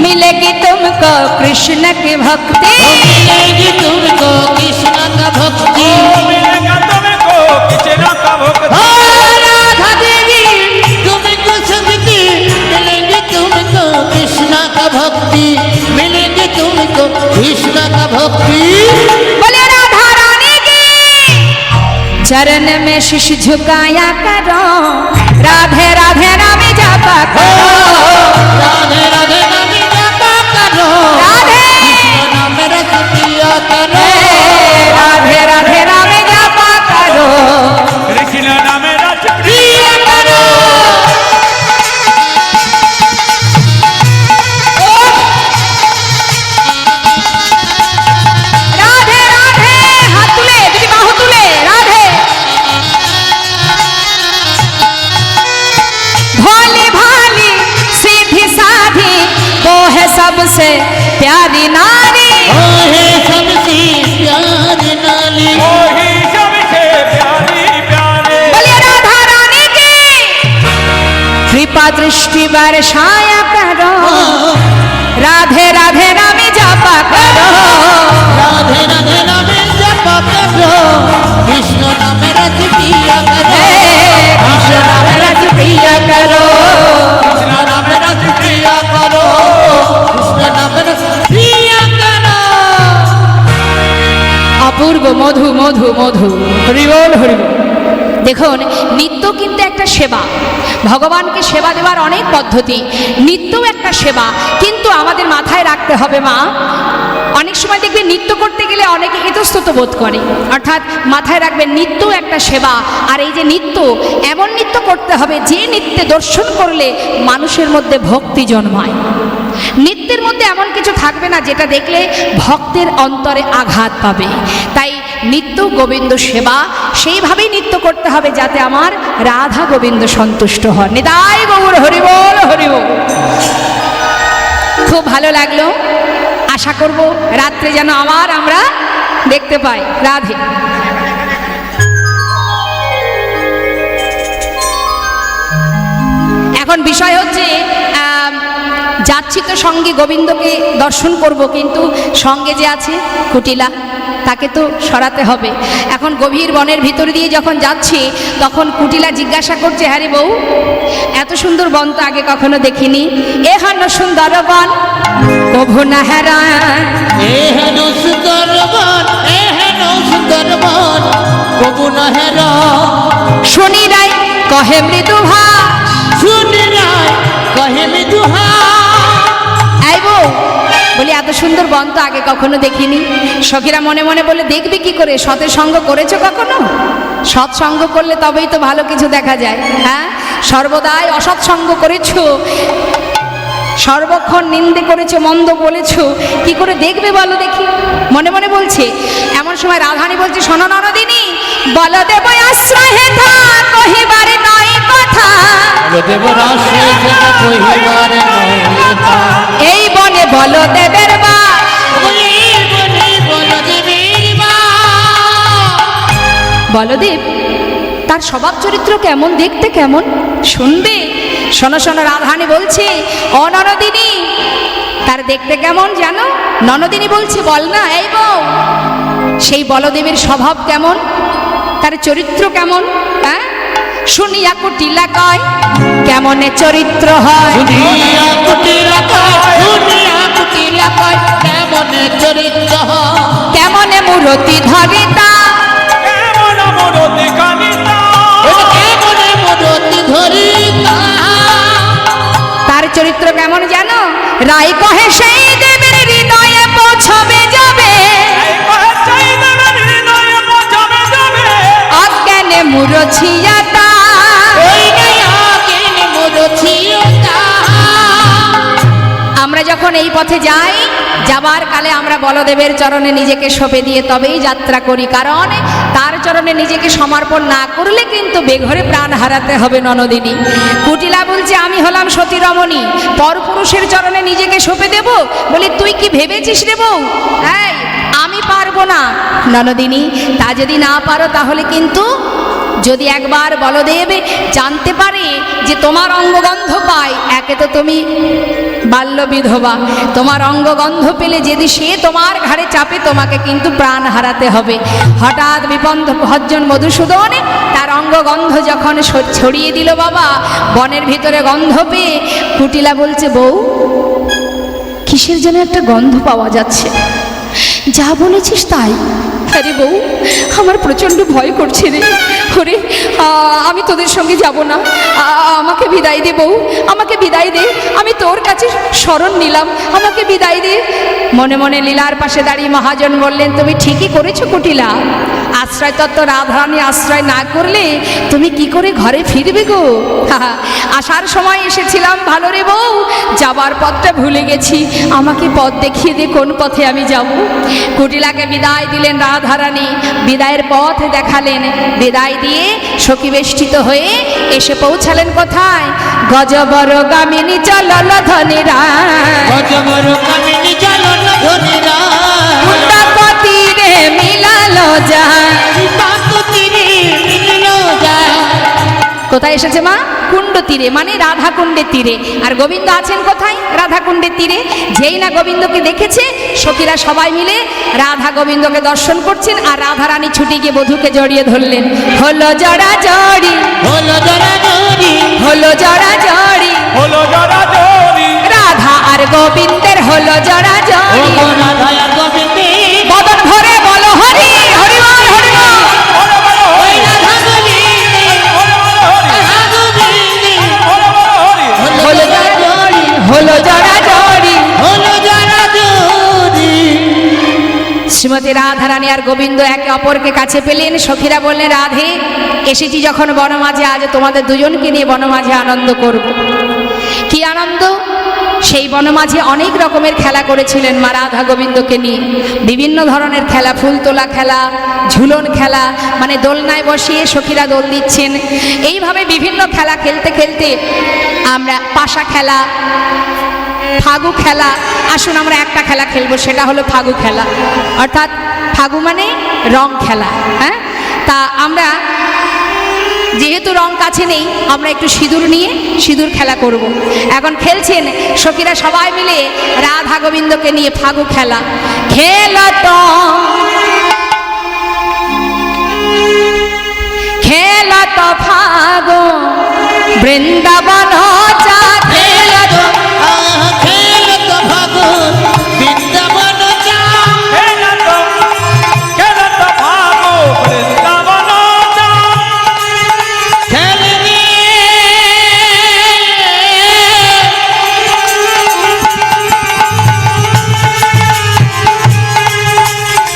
Speaker 1: मिलेगी तुमको कृष्ण की भक्ति
Speaker 2: मिलेगी तुमको कृष्ण का भक्ति
Speaker 3: मिलेगा तुमको कृष्ण का भक्ति
Speaker 2: ओ राधा देवी तुमको शक्ति मिलेगी तुमको कृष्ण का भक्ति मिलेगी तुमको कृष्ण का भक्ति
Speaker 1: बोले राधा रानी की चरण में शीश झुकाया करो राधे राधे नाम जपा करो
Speaker 2: राधे राधे नाम जपा करो
Speaker 1: राधे
Speaker 2: कृष्ण नाम रस पिया करो
Speaker 1: राधे राधे नाम जपा करो
Speaker 3: कृष्ण नामे रस
Speaker 2: पिया करो
Speaker 1: राधे राधे हाथ तुले दीदी बाहु तुले राधे भोली भाली सीधी साधी वो है सबसे प्यारी नारी
Speaker 2: ओ है सबसे प्यारी नाली
Speaker 3: वही सबसे प्यारी प्यारे
Speaker 1: बोलिए राधा रानी की कृपा दृष्टि बरसाया करो राधे राधे नाम जपा करो
Speaker 2: राधे राधे नाम जपा करो कृष्ण नाम रस पिया करो
Speaker 1: कृष्ण नाम रस पिया करो
Speaker 2: कृष्ण नाम रस पिया करो कृष्ण नाम रस पिया करो
Speaker 1: অপূর্ব মধু মধু মধু হরিবল হরিবল দেখুন নিত্য কিন্তু একটা সেবা ভগবানকে সেবা দেওয়ার অনেক পদ্ধতি নিত্যও একটা সেবা কিন্তু আমাদের মাথায় রাখতে হবে মা অনেক সময় দেখবে নৃত্য করতে গেলে অনেকে ইতস্তত বোধ করে অর্থাৎ মাথায় রাখবেন নিত্যও একটা সেবা আর এই যে নৃত্য এমন নৃত্য করতে হবে যে নৃত্যে দর্শন করলে মানুষের মধ্যে ভক্তি জন্মায় নৃত্যের মধ্যে এমন কিছু থাকবে না যেটা দেখলে ভক্তের অন্তরে আঘাত পাবে তাই নিত্য গোবিন্দ সেবা সেইভাবেই নৃত্য করতে হবে যাতে আমার রাধা গোবিন্দ সন্তুষ্ট হন নিতাই গৌর হরিবল হরিবল খুব ভালো লাগলো আশা করব রাত্রে যেন আবার আমরা দেখতে পাই রাধে এখন বিষয় হচ্ছে যাচ্ছি তো সঙ্গে গোবিন্দকে দর্শন করব কিন্তু সঙ্গে যে আছে কুটিলা তাকে তো সরাতে হবে এখন গভীর বনের ভিতর দিয়ে যখন যাচ্ছি তখন কুটিলা জিজ্ঞাসা করছে হ্যারি বউ এত সুন্দর বন তো আগে কখনো দেখিনি এ হন সুন্দর বন কভু না হেরান
Speaker 2: এহেন সুন্দর বন এহেন সুন্দর বন কবু না হেরা
Speaker 1: শুনি রাই কহে মৃদু ভাষ
Speaker 2: শুনি রায় কহে মৃদুহা
Speaker 1: এই বউ বলি এত সুন্দর বন তো আগে কখনো দেখিনি সখীরা মনে মনে বলে দেখবি কি করে সতের সঙ্গ করেছো কখনো সৎসঙ্গ করলে তবেই তো ভালো কিছু দেখা যায় হ্যাঁ সর্বদাই অসৎসঙ্গ করেছো সর্বক্ষণ নিন্দে করেছো মন্দ বলেছো কি করে দেখবে বলো দেখি মনে মনে বলছে এমন সময় রাধারানী বলছে শোনো নরদিনী বলদেব আশ্রয়ে থাক কহিবারে নয় কথা
Speaker 2: দেব রাশে যেন কহিবার নয়
Speaker 1: এই বনে বলদেবের বাস
Speaker 2: এই
Speaker 1: বলদেব তার স্বভাব চরিত্র কেমন, দেখতে কেমন শুনবে? শোনো শোনো, রাধারানী বলছে, ও ননদিনী, তার দেখতে কেমন জানো? ননদিনী বলছে, বল না এই বউ। সেই বলদেবের স্বভাব কেমন, তার চরিত্র কেমন? হ্যাঁ, শুনিয়া কুটিলা কয় কেমনে চরিত্র হয়,
Speaker 2: শুনিয়া কুটিলা কয়, শুনিয়া কুটিলা কয়, কেমনে চরিত্র হয়,
Speaker 1: কেমনে মূরতি ধরিতা,
Speaker 3: কেমন মরতে কানিতা,
Speaker 2: কেমনে মূরতি ধরিতা।
Speaker 1: তার চরিত্র কেমন জানো? রাই কহে সেই দেবের হৃদয়ে পৌঁছবে যাবে,
Speaker 3: এই বাচ্চাই দেবের হৃদয়ে পৌঁছাবে যাবে।
Speaker 1: অজ্ঞানে মূরছিয়াতা।
Speaker 2: ওই নয়া কেন মূরছিয়তা।
Speaker 1: আমরা যখন এই পথে যাই, যাবার কালে আমরা বলদেবের চরণে নিজেকে সঁপে দিয়ে তবেই যাত্রা করি, কারণ তার চরণে নিজেকে সমর্পণ না করলে কিন্তু বেঘরে প্রাণ হারাতে হবে ননদিনী। কুটিলা বলছে, আমি হলাম সতী রমণী, পরপুরুষের চরণে নিজেকে সঁপে দেব? বলি, তুই কি ভেবেছিস রে বউ? এই, আমি পারবো না। ননদিনী, তা যদি না পারো তাহলে কিন্তু, যদি একবার বলদেব জানতে পারে যে তোমার অঙ্গগন্ধ পায়, একে তো তুমি বাল্য বিধবা, তোমার অঙ্গগন্ধ পেলে যদি সে তোমার ঘাড়ে চাপে, তোমাকে কিন্তু প্রাণ হারাতে হবে। হঠাৎ বিপন্ন ভজ্জন মধুসূদন তার অঙ্গগন্ধ যখন ছড়িয়ে দিল বাবা, বনের ভিতরে গন্ধ পেয়ে কুটিলা বলছে, বউ, কিসের যেন একটা গন্ধ পাওয়া যাচ্ছে। যা বলেছিস তাই। আরে বউ, আমার প্রচণ্ড ভয় করছে রে। ওরে, আমি তোদের সঙ্গে যাব না, আমাকে বিদায় দে বউ, আমাকে বিদায় দে, আমি তোর কাছে শরণ নিলাম, আমাকে বিদায় দে। মনে মনে লীলার পাশে দাঁড়িয়ে মহাজন বললেন, তুমি ঠিকই করেছো কুটিলা, আশ্রয় তত্ত্ব রাধারানী আশ্রয় না করলে তুমি কি করে ঘরে ফিরবে গো? আসার সময় এসেছিলাম ভালো রে বউ, যাবার পথটা ভুলে গেছি, আমাকে পথ দেখিয়ে দে, কোন পথে আমি যাব। কুটিলাকে বিদায় দিলেন রাধারানী, বিদায়ের পথ দেখালেন, বিদায় দিয়ে সখী বেষ্টিত হয়ে এসে পৌঁছালেন কোথায়? গজবর গামিনী চলল ধনীরা,
Speaker 2: গজবর কামিনী চলন ধনীরা,
Speaker 1: তীরে মিলালো যায়।
Speaker 2: তীরে মিলল যায়।
Speaker 1: কোথায় এসেছে মা? কুণ্ড তীরে, মানে রাধা কুণ্ডের তীরে। আর গোবিন্দ আছেন কোথায়? রাধা কুণ্ডের তীরে। যেই না গোবিন্দকে দেখেছে, সখীরা সবাই মিলে রাধা গোবিন্দকে দর্শন করছেন, আর রাধা রানী ছুটি গিয়ে বধূকে জড়িয়ে ধরলেন। হলো জড়া জড়ি,
Speaker 2: হলো জরা জরি,
Speaker 1: হলো জড়া জড়ি,
Speaker 3: হলো জরা জরি,
Speaker 1: রাধা আর গোবিন্দের হলো জড়া
Speaker 2: ও
Speaker 1: জড়ি।
Speaker 2: রাধা গোবিন্দে,
Speaker 1: বদন ভরে বলো হরি হরি বল হরি বল।
Speaker 3: ওরে বলো
Speaker 2: ওই
Speaker 3: হরি,
Speaker 2: রাধা গোবিন্দে,
Speaker 3: ওরে বলো হরি,
Speaker 2: রাধা গোবিন্দে,
Speaker 3: ওরে বলো হরি।
Speaker 2: হলো জরা জরি,
Speaker 1: হলো জড়া জড়ি।
Speaker 2: হলো জরা জরি।
Speaker 1: শ্রীমতী রাধারানী আর গোবিন্দ একে অপরকে কাছে পেলেন। সখীরা বললেন, রাধে, এসেছি যখন বনমাঝে, আজ তোমাদের দুজনকে নিয়ে বনমাঝে আনন্দ করব। কি আনন্দ? সেই বনমাঝে অনেক রকমের খেলা করেছিলেন মা রাধা গোবিন্দকে নিয়ে, বিভিন্ন ধরনের খেলা, ফুল তোলা খেলা, ঝুলন খেলা, মানে দোলনায় বসিয়ে সখীরা দোল দিচ্ছেন। এইভাবে বিভিন্ন খেলা খেলতে খেলতে আমরা পাশা খেলা, ফাগু খেলা, আসুন আমরা একটা খেলা খেলবো, সেটা হলো ফাগু খেলা, অর্থাৎ ফাগু মানে রং খেলা। হ্যাঁ, তা আমরা যেহেতু রং কাছে নেই, আমরা একটু সিঁদুর নিয়ে সিঁদুর খেলা করব। এখন খেলছেন সখীরা সবাই মিলে রাধা গোবিন্দকে নিয়ে ফাগু খেলা। খেলত খেলত ফাগু বৃন্দাবন চা, খেলত
Speaker 2: খেলত ভাগন বৃন্দাবন চা,
Speaker 3: খেলত ভাগো বৃন্দাবন চা,
Speaker 2: খেলে রে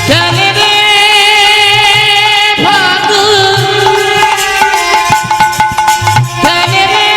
Speaker 2: খেলে রে ভাগন, খেলে রে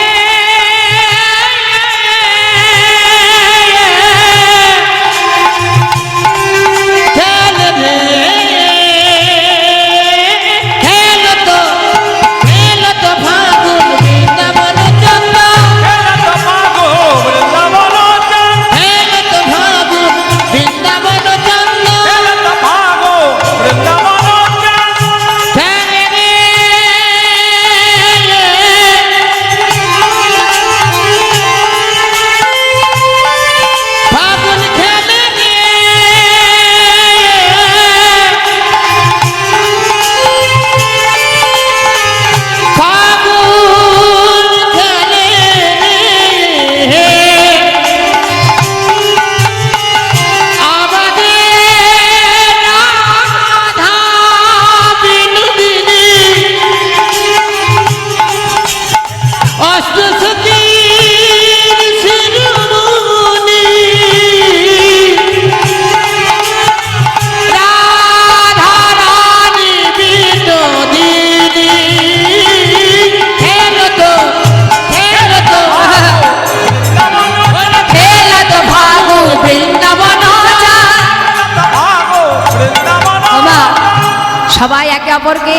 Speaker 1: একে অপরকে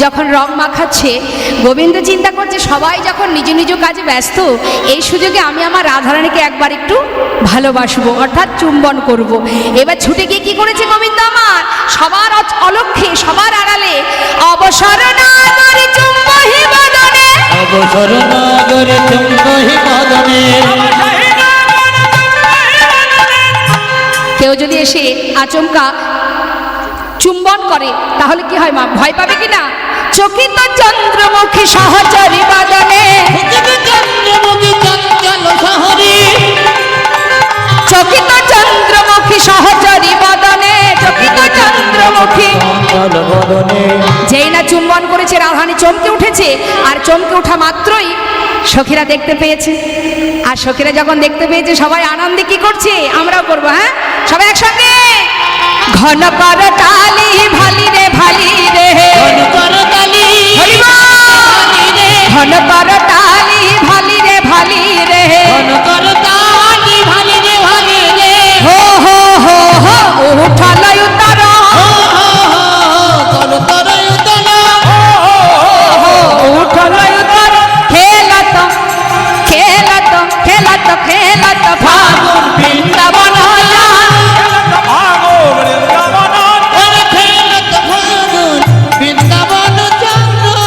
Speaker 1: যখন রং মাখাচ্ছে, গোবিন্দ চিন্তা করছে সবাই যখন নিজ নিজ কাজে ব্যস্ত, এই সুযোগে আমি আমার রাধারানীকে একবার একটু ভালোবাসবো, অর্থাৎ চুম্বন করব। এবার ছুটে গিয়ে কি করেছে গোবিন্দ আমার, সবার অলক্ষ্যে সবার আড়ালে অবসর না করে চুম্বহি বদনে,
Speaker 2: অবসর নগরে চুম্বহি মদনে।
Speaker 1: কেউ যদি এসে আচমকা চুম্বন করে তাহলে কি হয় মা, ভয় পাবে কিনা? চকিত চন্দ্রমুখী সহচরী বদনে,
Speaker 2: চন্দ্রমুখী চঞ্চল শহরে,
Speaker 1: চকিত চন্দ্রমুখী সহচরী বদনে, চকিত চন্দ্রমুখী।
Speaker 2: চঞ্চল বদনে।
Speaker 1: যেই না চুম্বন করেছে রাধারানী চমকে উঠেছে, আর চমকে ওঠা মাত্রই সখীরা দেখতে পেয়েছে। আর সখীরা যখন দেখতে পেয়েছে সবাই আনন্দে কি করছে, আমরাও করবো, হ্যাঁ সবাই একসঙ্গে। ঘন কর টালি ভালি রে ভালি রে,
Speaker 2: ঘন কর তালি
Speaker 1: হরি বল।
Speaker 2: ভালি রে,
Speaker 1: ঘন কর টালি ভালি রে ভালি রে,
Speaker 2: ঘন কর তালি ভালি রে ভালি রে।
Speaker 1: হো হো হো হো উঠল উত্তর,
Speaker 2: হো হো হো কর তর উতল,
Speaker 1: উঠল উত্তর। খেলত খেলত খেলত খেলত ফাগুন বৃন্দাবন হলা,
Speaker 2: ওরে খেলত ফাগুন বৃন্দাবন চন্দ্র।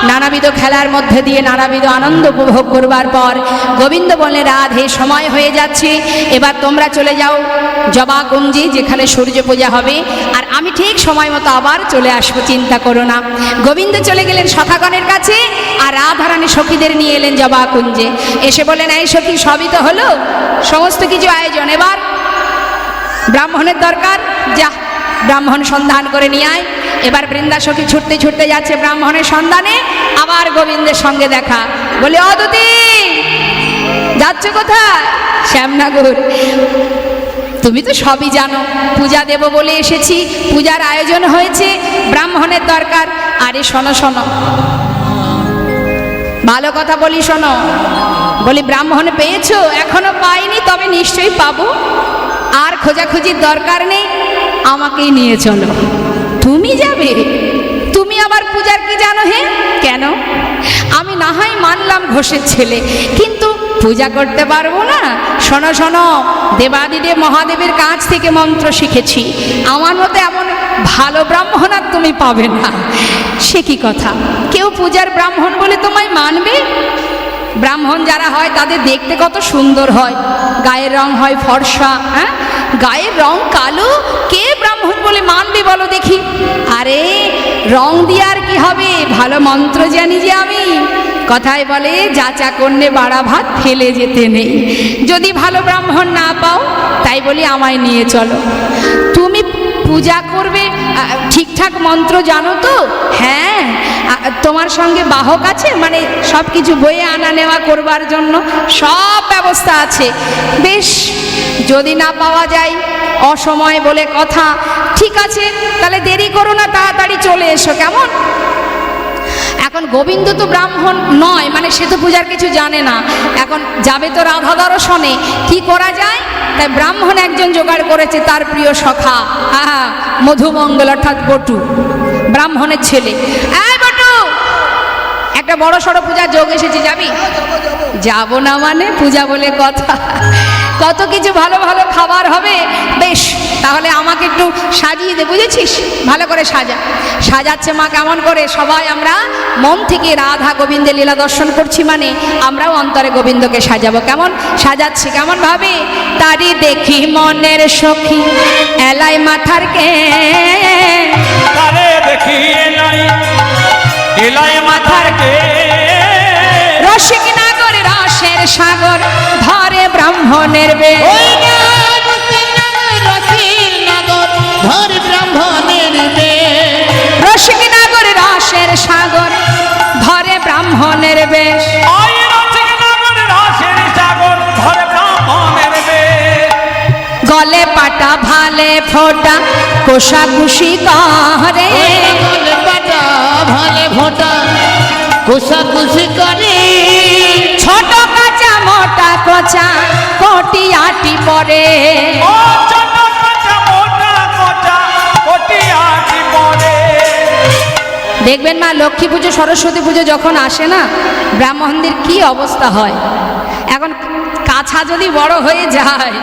Speaker 1: নানাবিধ খেলার মধ্যে দিয়ে নানাবিধ আনন্দ উপভোগ করবার পর গোবিন্দ বলে, রাধে সময় হয়ে যাচ্ছে, এবার তোমরা চলে যাও জবা কুঞ্জে, যেখানে সূর্য পূজা হবে, আর আমি ঠিক সময় মতো আবার চলে আসবো, চিন্তা করো না। গোবিন্দ চলে গেলেন সখাগণের কাছে, আর রাধারানী সখীদের নিয়ে এলেন জবা কুঞ্জে। এসে বলেন, এই সখী সবই তো হলো, সমস্ত কিছু আয়োজন, এবার ব্রাহ্মণের দরকার, যা ব্রাহ্মণ সন্ধান করে নিয়ে আয়। এবার বৃন্দা সখী ছুটতে ছুটতে যাচ্ছে ব্রাহ্মণের সন্ধানে, আবার গোবিন্দের সঙ্গে দেখা। বলে, অদিতি যাচ্ছ কোথায়? শ্যামনগর। তুমি তো সবই জানো, পূজা দেব বলে এসেছি, পূজার আয়োজন হয়েছে, ব্রাহ্মণের দরকার। আরে শোনো শোনো, ভালো কথা বলি শোনো। বলি, ব্রাহ্মণ পেয়েছো? এখনো পাইনি, তবে নিশ্চয়ই পাবো। আর খোঁজাখুঁজির দরকার নেই, আমাকেই নিয়ে চলো। তুমি যাবে? তুমি আবার পূজার কি জানো? হে কেন? আমি না হয় মানলাম ঘোষের ছেলে, কিন্তু পূজা করতে পারবো না। শোনো শোনো, দেবাদিদেব মহাদেবের কাছ থেকে মন্ত্র শিখেছি, আমার মতো এমন ভালো ব্রাহ্মণ আর তুমি পাবে না। সে কি কথা, কেউ পূজার ব্রাহ্মণ বলে তোমায় মানবে? ব্রাহ্মণ যারা হয় তাদের দেখতে কত সুন্দর হয়, গায়ের রং হয় ফর্সা, হ্যাঁ গায়ের রং কালো, কে ব্রাহ্মণ বলে মানবে বলো দেখি? আরে রং দিয়ে আর কি হবে, ভালো মন্ত্র জানি যে আমি। কথায় বলে, যাচা কন্যে বাড়া ভাত ফেলে যেতে নেই। যদি ভালো ব্রাহ্মণ না পাও, তাই বলি আমায় নিয়ে চলো। তুমি পূজা করবে, ঠিকঠাক মন্ত্র জানো তো? হ্যাঁ। তোমার সঙ্গে বাহক আছে, মানে সব কিছু বয়ে আনা নেওয়া করবার জন্য সব ব্যবস্থা আছে? বেশ, যদি না পাওয়া যায়, অসময় বলে কথা, ঠিক আছে তাহলে দেরি করো না, তাড়াতাড়ি চলে এসো, কেমন? এখন গোবিন্দ তো ব্রাহ্মণ নয়, মানে সে তো পূজার কিছু জানে না। এখন যাবে তো রাধা দর্শনে, কি করা যায়? তাই ব্রাহ্মণ একজন জোগাড় করেছে, তার প্রিয় সখা, হ্যাঁ মধুমঙ্গল, অর্থাৎ বটু, ব্রাহ্মণের ছেলে। এই বটু, একটা বড় সড়ো পূজার যোগ এসেছে, যাবি? যাব না মানে, পূজা বলে কথা, কত কিছু ভালো ভালো খাবার হবে। বেশ, তাহলে আমাকে একটু সাজিয়ে দে, বুঝেছিস? ভালো করে সাজা। সাজাচ্ছে মা কেমন করে? সবাই আমরা মন থেকে রাধা গোবিন্দের লীলা দর্শন করছি, মানে আমরাও অন্তরে গোবিন্দকে সাজাবো। কেমন সাজাচ্ছে, কেমন ভাবে? তারি দেখি মনের সখী এলাই মাথার কে,
Speaker 3: তারে দেখি এলাই মাথার কে,
Speaker 1: রসিক নাগর রসের সাগর ধরে ব্রাহ্মণের বে,
Speaker 2: ওই না রসিক নগর ধর ব্রাহ্মণের বে,
Speaker 1: রসিক নাগর রসের সাগর ধরে ব্রাহ্মণের বেশ,
Speaker 3: ওই রসিক নগর রসের সাগর ধরে ব্রাহ্মণের বেশ।
Speaker 1: গলে পাটা ভালে ফোটা কোষাকুষি করে,
Speaker 2: গলে পাটা ভালে ফোটা কোষাকুষি করে,
Speaker 1: ছোট কাঁচা মোটা কোচা কোটি আটি পরে,
Speaker 3: ও ছোট কাঁচা মোটা কোচা কোটি
Speaker 1: দেখবেন মা লক্ষ্মী পুজো সরস্বতী পুজো যখন আসে না, ব্রাহ্মণদের কি অবস্থা হয়। এখন কাছা যদি বড় হয়ে যায়,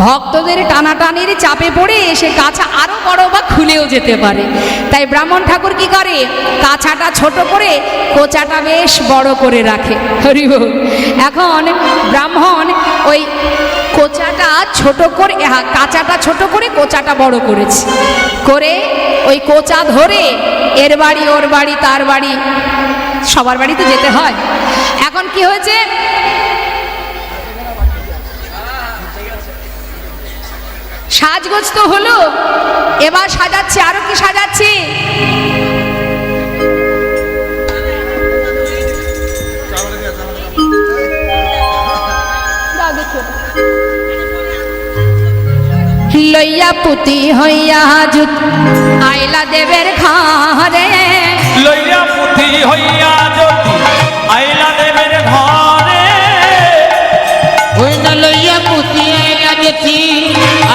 Speaker 1: ভক্তদের টানাটানির চাপে পড়ে সে কাছা আরো বড় বা খুলেও যেতে পারে। তাই ব্রাহ্মণ ঠাকুর কি করে, কাছাটা ছোট করে কোচাটা বেশ বড় করে রাখে। হরি বল। এখন ব্রাহ্মণ ওই কোচাটা ছোট করে, কাঁচাটা ছোট করে কোচাটা বড় করেছে, করে ওই কোচা ধরে এর বাড়ি ওর বাড়ি তার বাড়ি সবার বাড়িতে যেতে হয়। এখন কি হয়েছে, সাজগোজ তো হলো, এবার সাজাচ্ছে, আরো কি সাজাচ্ছে, লইয়া পুতি হইয়া জুত আইলা দেবের ঘরে,
Speaker 3: লইয়া পুঁথি হইয়া জ্যোতি আইলা দেবের ঘরে,
Speaker 2: ওই না লইয়া পুতি আইলা গেছি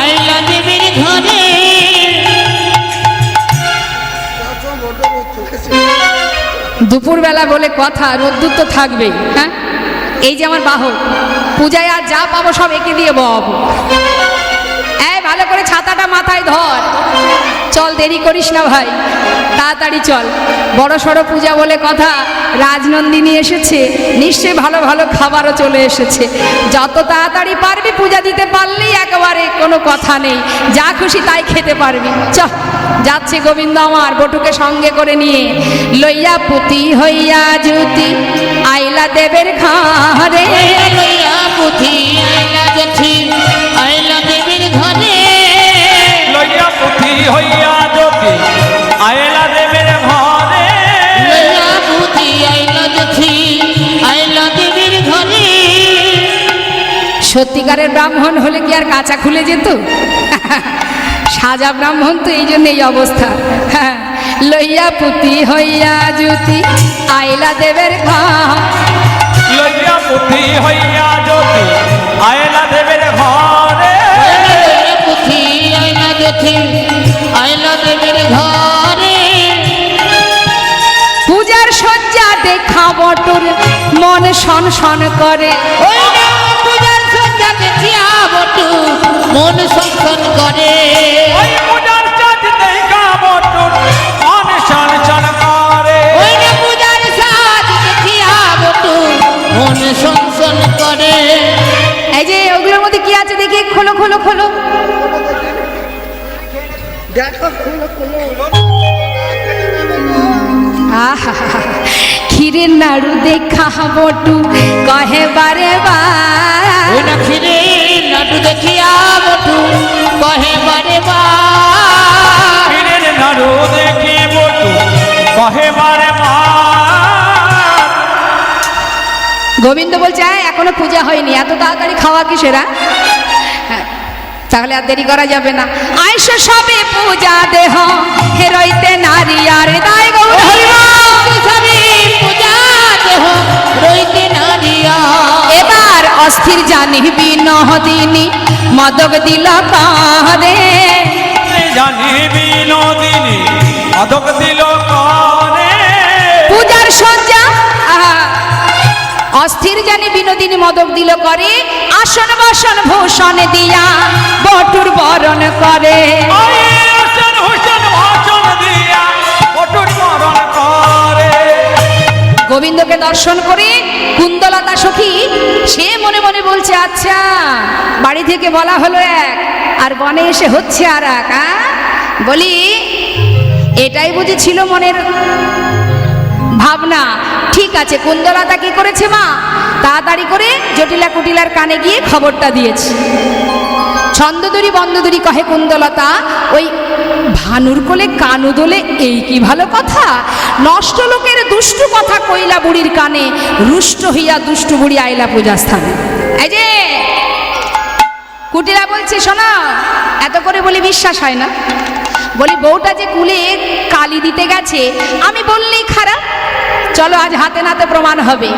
Speaker 2: আইলা দেবীর ঘরে।
Speaker 1: দুপুরবেলা বলে কথা, রোদ্দুর তো থাকবেই। হ্যাঁ, এই যে আমার বাহক, পূজায় আর যা পাবো সব একে দিয়ে বব। ভালো করে ছাতাটা মাথায় ধর, চল, দেরি করিস না ভাই, তাড়াতাড়ি চল। বড় সড়ো পূজা বলে কথা, রাজনন্দিনী এসেছে, নিশ্চয়ই ভালো ভালো খাবারও চলে এসেছে। যত তাড়াতাড়ি পারবি পূজা দিতে পারলেই একেবারে কোনো কথা নেই, যা খুশি তাই খেতে পারবি। চল, যাচ্ছে গোবিন্দ আমার বটুকে সঙ্গে করে নিয়ে। লইয়া পুতি হইয়া জ্যোতি আইলা দেবের ঘরে,
Speaker 2: লইয়া পুথি আইলা গেছি আইলা দেবীর ঘরে,
Speaker 3: লইয়া পুঁথি হইয়া জ্যোতি আইলা দেবের ঘরে,
Speaker 2: লইয়া পুথি আইলা গেছি আইলা দেবীর ঘরে।
Speaker 1: সত্যিকারের ব্রাহ্মণ হলে কি আর কাঁচা খুলে যেত? সাজা ব্রাহ্মণ তো এই জন্য এই অবস্থা। হ্যাঁ, লইয়া পুতি হইয়া জ্যোতি আইলা দেবের ঘর,
Speaker 3: লইয়া পুঁথি হইয়া জ্যোতি আইলা দেবের ঘরে,
Speaker 2: লইয়া পুথি আইলা গেছি আইলা দেবীর ঘরে।
Speaker 1: পূজার সজ্জা দেখা বটুর মন শন শন করে,
Speaker 2: ওই না পূজার সজ্জা দেখিয়া বটু মন সংসন করে,
Speaker 3: ওই পূজার চাঁদ দেখা বটুর মন শন শন করে,
Speaker 2: ওই না পূজার সাজ দেখিয়া বটু মন সংসন করে।
Speaker 1: এই যে ওগুলোর মধ্যে কি আছে দেখি, খোলো খোলো খোলো। আহা, ক্ষীরের নাড়ু দেখা বটু কহে বারে বার,
Speaker 2: ওই না ফিরে নাটু দেখিয়া বটু কহে বারে বার,
Speaker 3: পীরের নাড়ু দেখি বটু কহে বারে বার।
Speaker 1: গোবিন্দ বলছে এখনো পূজা হয়নি, এত তাড়াতাড়ি খাওয়া কিসেরা? হ্যাঁ, তাহলে আর দেরি করা যাবে না। আইস সবে পূজা দেহ হেরইতে নারী আর দায় গৌর
Speaker 2: সবে পূজা দেহ রইতে নারিয়া,
Speaker 1: এবার অস্থির জানিবি নহদিনী মদক দিল কারে,
Speaker 3: জানি বিনোদিনী অধক দিল করে,
Speaker 1: পূজার সজ্জা অস্থির জানি বিনোদিনী মদক দিল করে, আসন বসন ভূষণ দিয়া বটুর বরণ করে।
Speaker 3: ওই আসন হুসন ভাষণ দিয়া বটুর বরণ করে।
Speaker 1: গোবিন্দকে দর্শন করে কুন্দলতা সখী সে মনে মনে বলছে, আচ্ছা বাড়ি থেকে বলা হলো এক আর বনে এসে হচ্ছে আর এক। বলি এটাই বুঝি ছিল মনের ভাবনা। ঠিক আছে, কুন্দলতা কি করেছে মা, তাড়াতাড়ি করে জটিলা কুটিলার কানে গিয়ে খবরটা দিয়েছে। ছন্দদুরি বন্দদুরি কহে কুন্দলতা, ওই ভানুর কোলে কানু দোলে এই কি ভালো কথা, নষ্ট লোকের দুষ্টু কথা কইলা বুড়ির কানে, রুষ্ট হইয়া দুষ্টু বুড়ি আইলা পূজা স্থানে। এই যে কুটিলা বলছি, শোনা, এত করে বলি বিশ্বাস হয় না। বলি বউটা যে কুলে কালি দিতে গেছে আমি বললেই খারাপ, চলো আজ হাতে নাতে প্রমাণ হবে।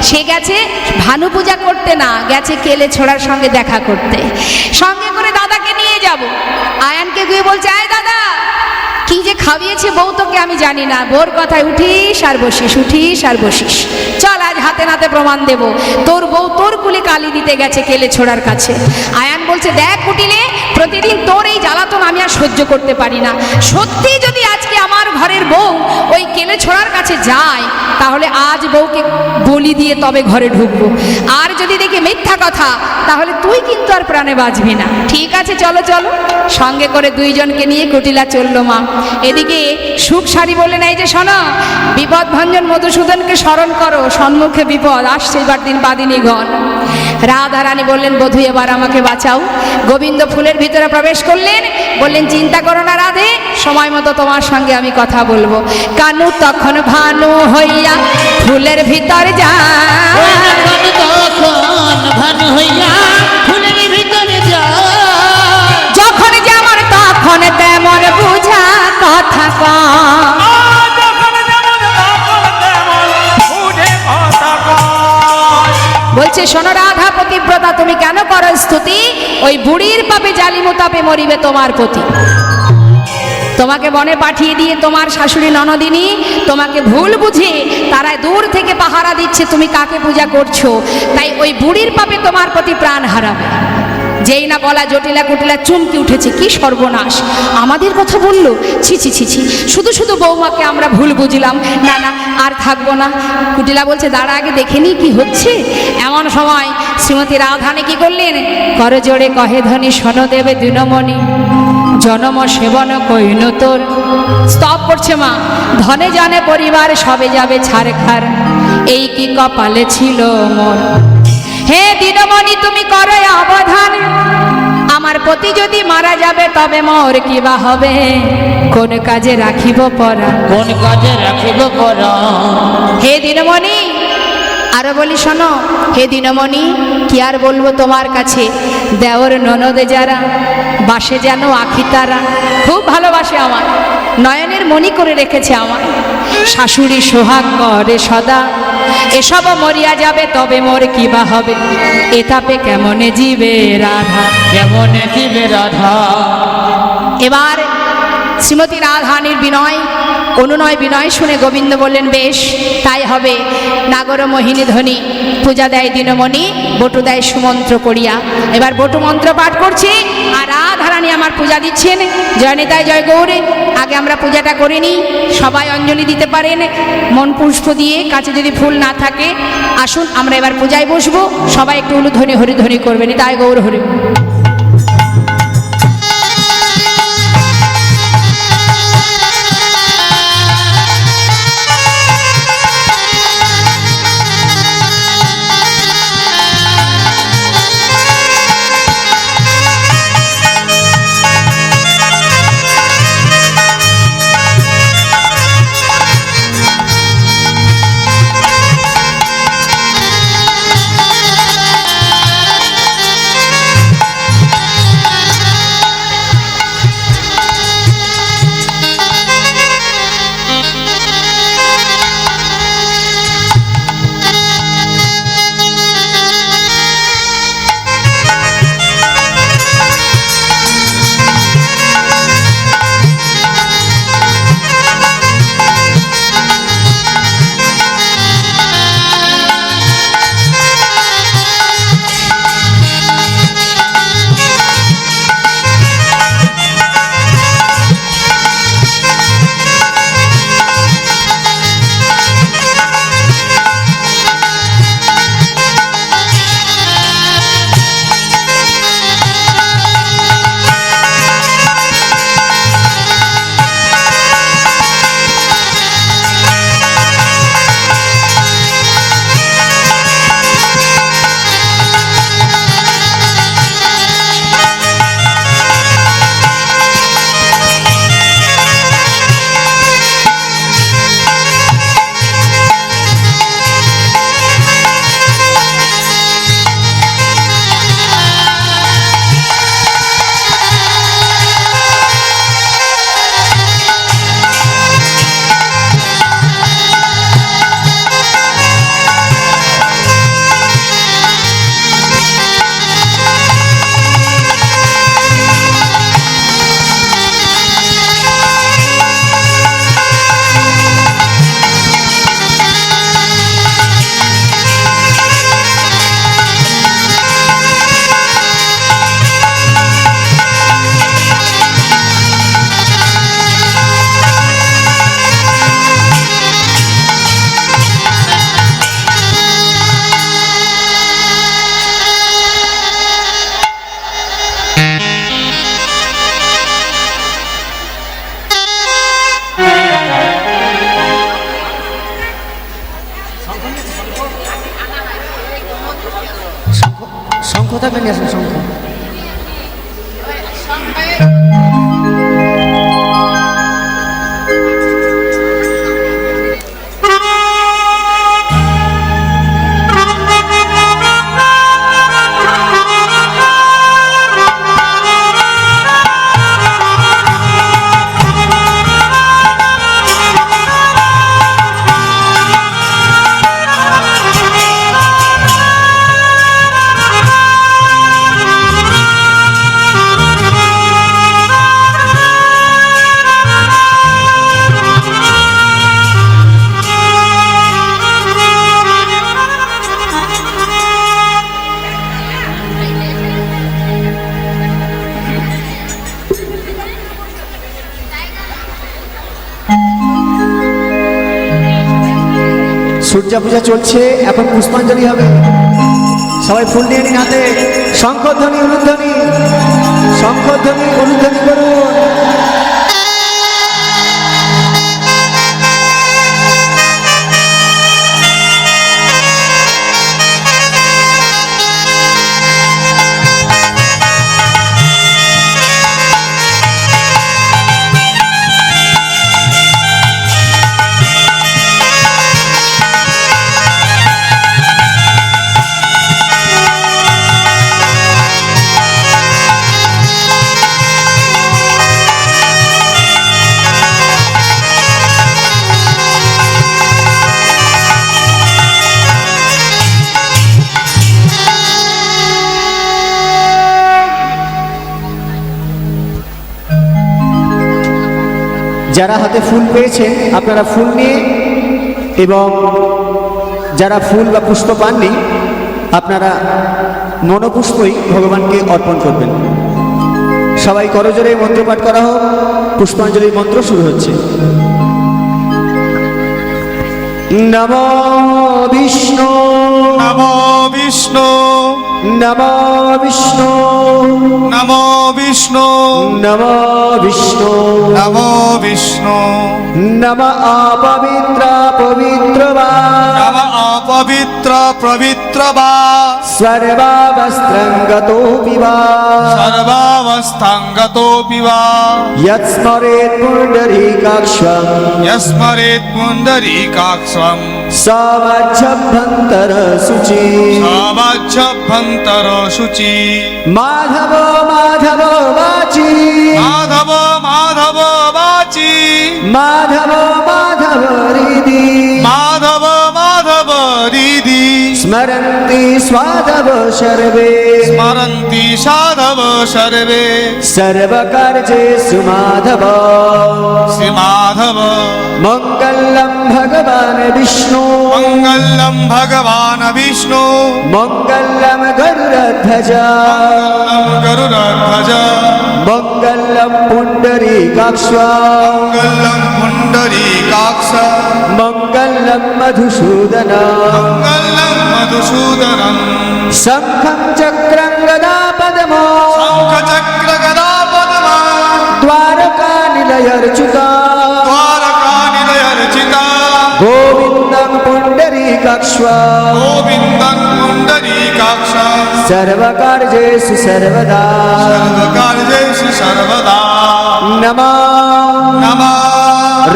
Speaker 1: সে গেছে ভানু পূজা করতে না, গেছে কেলে ছোড়ার সঙ্গে দেখা করতে। সঙ্গে করে দাদাকে নিয়ে যাব। আয়ানকে গিয়ে বলছে, আয় দাদা কি যে খাইয়েছে বউ তোকে আমি জানি না, বোর কথায় উঠিস আর বসিস, উঠিস আর বসিস। চল আজ হাতে নাতে প্রমাণ দেব, তোর বউ তোর কুলে কালি দিতে গেছে কেলে ছোড়ার কাছে। আয়ান বলছে, দেখ কুটিলে, প্রতিদিন তোর এই জ্বালাতন আমি আর সহ্য করতে পারি না। সত্যি যদি আজকে আমার ঘরের বউ ওই কেলে ছোড়ার কাছে যায়, তাহলে আজ বউকে বলি দিয়ে তবে ঘরে ঢুকবো। আর যদি দেখি মিথ্যা কথা, তাহলে তুই কিন্তু আর প্রাণে বাঁচবি না। ঠিক আছে চলো চলো। সঙ্গে করে দুইজনকে নিয়ে কুটিলা চললো মা। এদিকে সুখ সারি বললেন, এই যে শোনো, বিপদ ভঞ্জন মধুসূদনকে স্মরণ করো, সম্মুখে বিপদ আসছে, এবার দিন বাদিনীগণ। রাধা রানী বললেন, বধূ এবার আমাকে বাঁচাও। গোবিন্দ ফুলের ভিতরে প্রবেশ করলেন, বললেন, চিন্তা করো না রাধে, সময় মতো তোমার সঙ্গে আমি কথা বলবো। কানু তখন ভানু হইয়া ফুলের ভিতর যায়,
Speaker 2: তখন ভানু হইয়া ফুলের ভিতরে যায়।
Speaker 1: যখন যেমন তখন তেমন বুঝা কথা কম।
Speaker 3: যখন যেমন তখন তেমন বুঝে কথা কয়।
Speaker 1: বলছে, শোনো রাধা পতিব্রতা, তুমি কেন করো স্তুতি? ওই বুড়ির পাপে জালিমু তাপে মরিবে তোমার পতি। তোমাকে বনে পাঠিয়ে দিয়ে তোমার শাশুড়ি ননদিনী তোমাকে ভুল বুঝে তারা দূর থেকে পাহারা দিচ্ছে, তুমি কাকে পূজা করছো, তাই ওই বুড়ির পাপে তোমার প্রতি প্রাণ হারাবে। যেই না বলা, জটিলা কুটিলা চমকে উঠেছে, কি সর্বনাশ, আমাদের কথা বললো, ছি ছি ছি ছি, শুধু শুধু বৌমাকে আমরা ভুল বুঝলাম, না না আর থাকবো না। কুটিলা বলছে, দাঁড়া আগে দেখে নি কি হচ্ছে। এমন সময় শ্রীমতী রাধানী কি করলেন, কর জোড়ে কহে ধনী শোনো দেবে দিনমণি, জনম সেবন কইন তোর। স্তব করছে মা, ধনে জানে পরিবার সবে যাবে ছাড়খার, এই কি কপালে ছিল মোর। হে দিনমণি তুমি করো অবধান, আমার পতি যদি মারা যাবে তবে মোর কি বা হবে, কোন কাজে রাখিব পরা,
Speaker 2: কোন কাজে রাখিব পরা।
Speaker 1: হে দিনমণি। আরো বলি শোনো, হে দিনমণি, কি আর বলবো তোমার কাছে, দেওর ননদে যারা বাসে যেন আখি তারা, খুব ভালোবাসে আমার, নয়নের মণি করে রেখেছে আমার। শাশুড়ি সোহাগ করে সদা, এসব মরিয়া যাবে তবে মোর কি বা হবে, এতাপে কেমনে জীবে রাধা,
Speaker 2: কেমনে জীবে রাধা।
Speaker 1: এবার শ্রীমতী রাধানীর বিনয় অনুনয় বিনয় শুনে গোবিন্দ বললেন, বেশ তাই হবে। নাগর মোহিনী ধ্বনি পূজা দেয় দিনমণি, বটু দেয় সুমন্ত্র করিয়া। এবার বটু মন্ত্র পাঠ করছে আর রাধারানী আমার পূজা দিচ্ছেন। জয় নিতাই জয় গৌরে। আগে আমরা পূজাটা করে নিই, সবাই অঞ্জলি দিতে পারেন মন পুষ্প দিয়ে, কাছে যদি ফুল না থাকে আসুন আমরা এবার পূজায় বসবো। সবাই একটু উলুধ্বনি হরিধ্বনি করবেন, তাই গৌর হরি।
Speaker 2: থাকলে নিয়ে আসেন শঙ্খ।
Speaker 4: সূর্যা পূজা চলছে, এখন পুষ্পাঞ্জলি হবে। সবাই ফুল নিয়ে নিন হাতে। শঙ্খধ্বনি উলুধ্বনি, শঙ্খধ্বনি উলুধ্বনি করুন। যারা হাতে ফুল পেয়েছেন আপনারা ফুল নিয়ে, এবং যারা ফুল বা পুষ্প পাননি আপনারা মনোপুষ্পই ভগবানকে অর্পণ করবেন। সবাই করজোরে মন্ত্রপাঠ করা হোক। পুষ্পাঞ্জলির মন্ত্র শুরু হচ্ছে। নমো বিষ্ণু
Speaker 3: নমো বিষ্ণু
Speaker 4: নমো বিষ্ণু
Speaker 3: নমো বিষ্ণু
Speaker 4: নমো বিষ্ণু
Speaker 3: নমো বিষ্ণু
Speaker 4: নম অপবিত্র পবিত্র বা
Speaker 3: নম অপবিত্র পবিত্র বা
Speaker 4: সর্বাবস্ত্রঙ্গতোপি বা
Speaker 3: সর্বাবস্থাঙ্গতোপি বা
Speaker 4: যৎস্মরেৎ পুণ্ডরীকাক্ষং
Speaker 3: यस्मरेत् पुण्डरीकाक्षं
Speaker 4: সবচ্ছভ্যন্তর শুচি
Speaker 3: सवच्छभ्यन्तर शुचि
Speaker 4: মাধব মাধব বাচি
Speaker 3: माधव माधव वाचि
Speaker 4: মাধব মাধব হৃদি
Speaker 3: माधव माधव हृदि
Speaker 4: স্মরন্তি স্বাধব সর্বে
Speaker 3: स्मरन्ति साधव सर्वे
Speaker 4: সর্বকার্যেষু মাধব
Speaker 3: श्रीमाधव
Speaker 4: মঙ্গলম ভগবান বিষ্ণু
Speaker 3: मङ्गलं भगवान् विष्णु
Speaker 4: মঙ্গলম গরুড়ধ্বজ
Speaker 3: गरुडध्वज
Speaker 4: মঙ্গলম পুণ্ডরীকাক্ষ
Speaker 3: मङ्गलं पुण्डरीकाक्ष
Speaker 4: মঙ্গলম মধুসূদন
Speaker 3: मङ्गलं मधुसूदनं
Speaker 4: শঙ্খং চক্রং গদা পদ্মো
Speaker 3: शङ्खचक्रगदा पद्मा
Speaker 4: দ্বারকা নিলয়র্চুতা
Speaker 3: द्वारकानिलयर्चिता
Speaker 4: গোবিন্দং পুণ্ডরীকাক্ষ
Speaker 3: गोविन्दं पुण्डरीकाक्ष
Speaker 4: সর্বকার্যেষু সর্বদা
Speaker 3: सर्वकार्येषु सर्वदा
Speaker 4: নমঃ
Speaker 3: नमः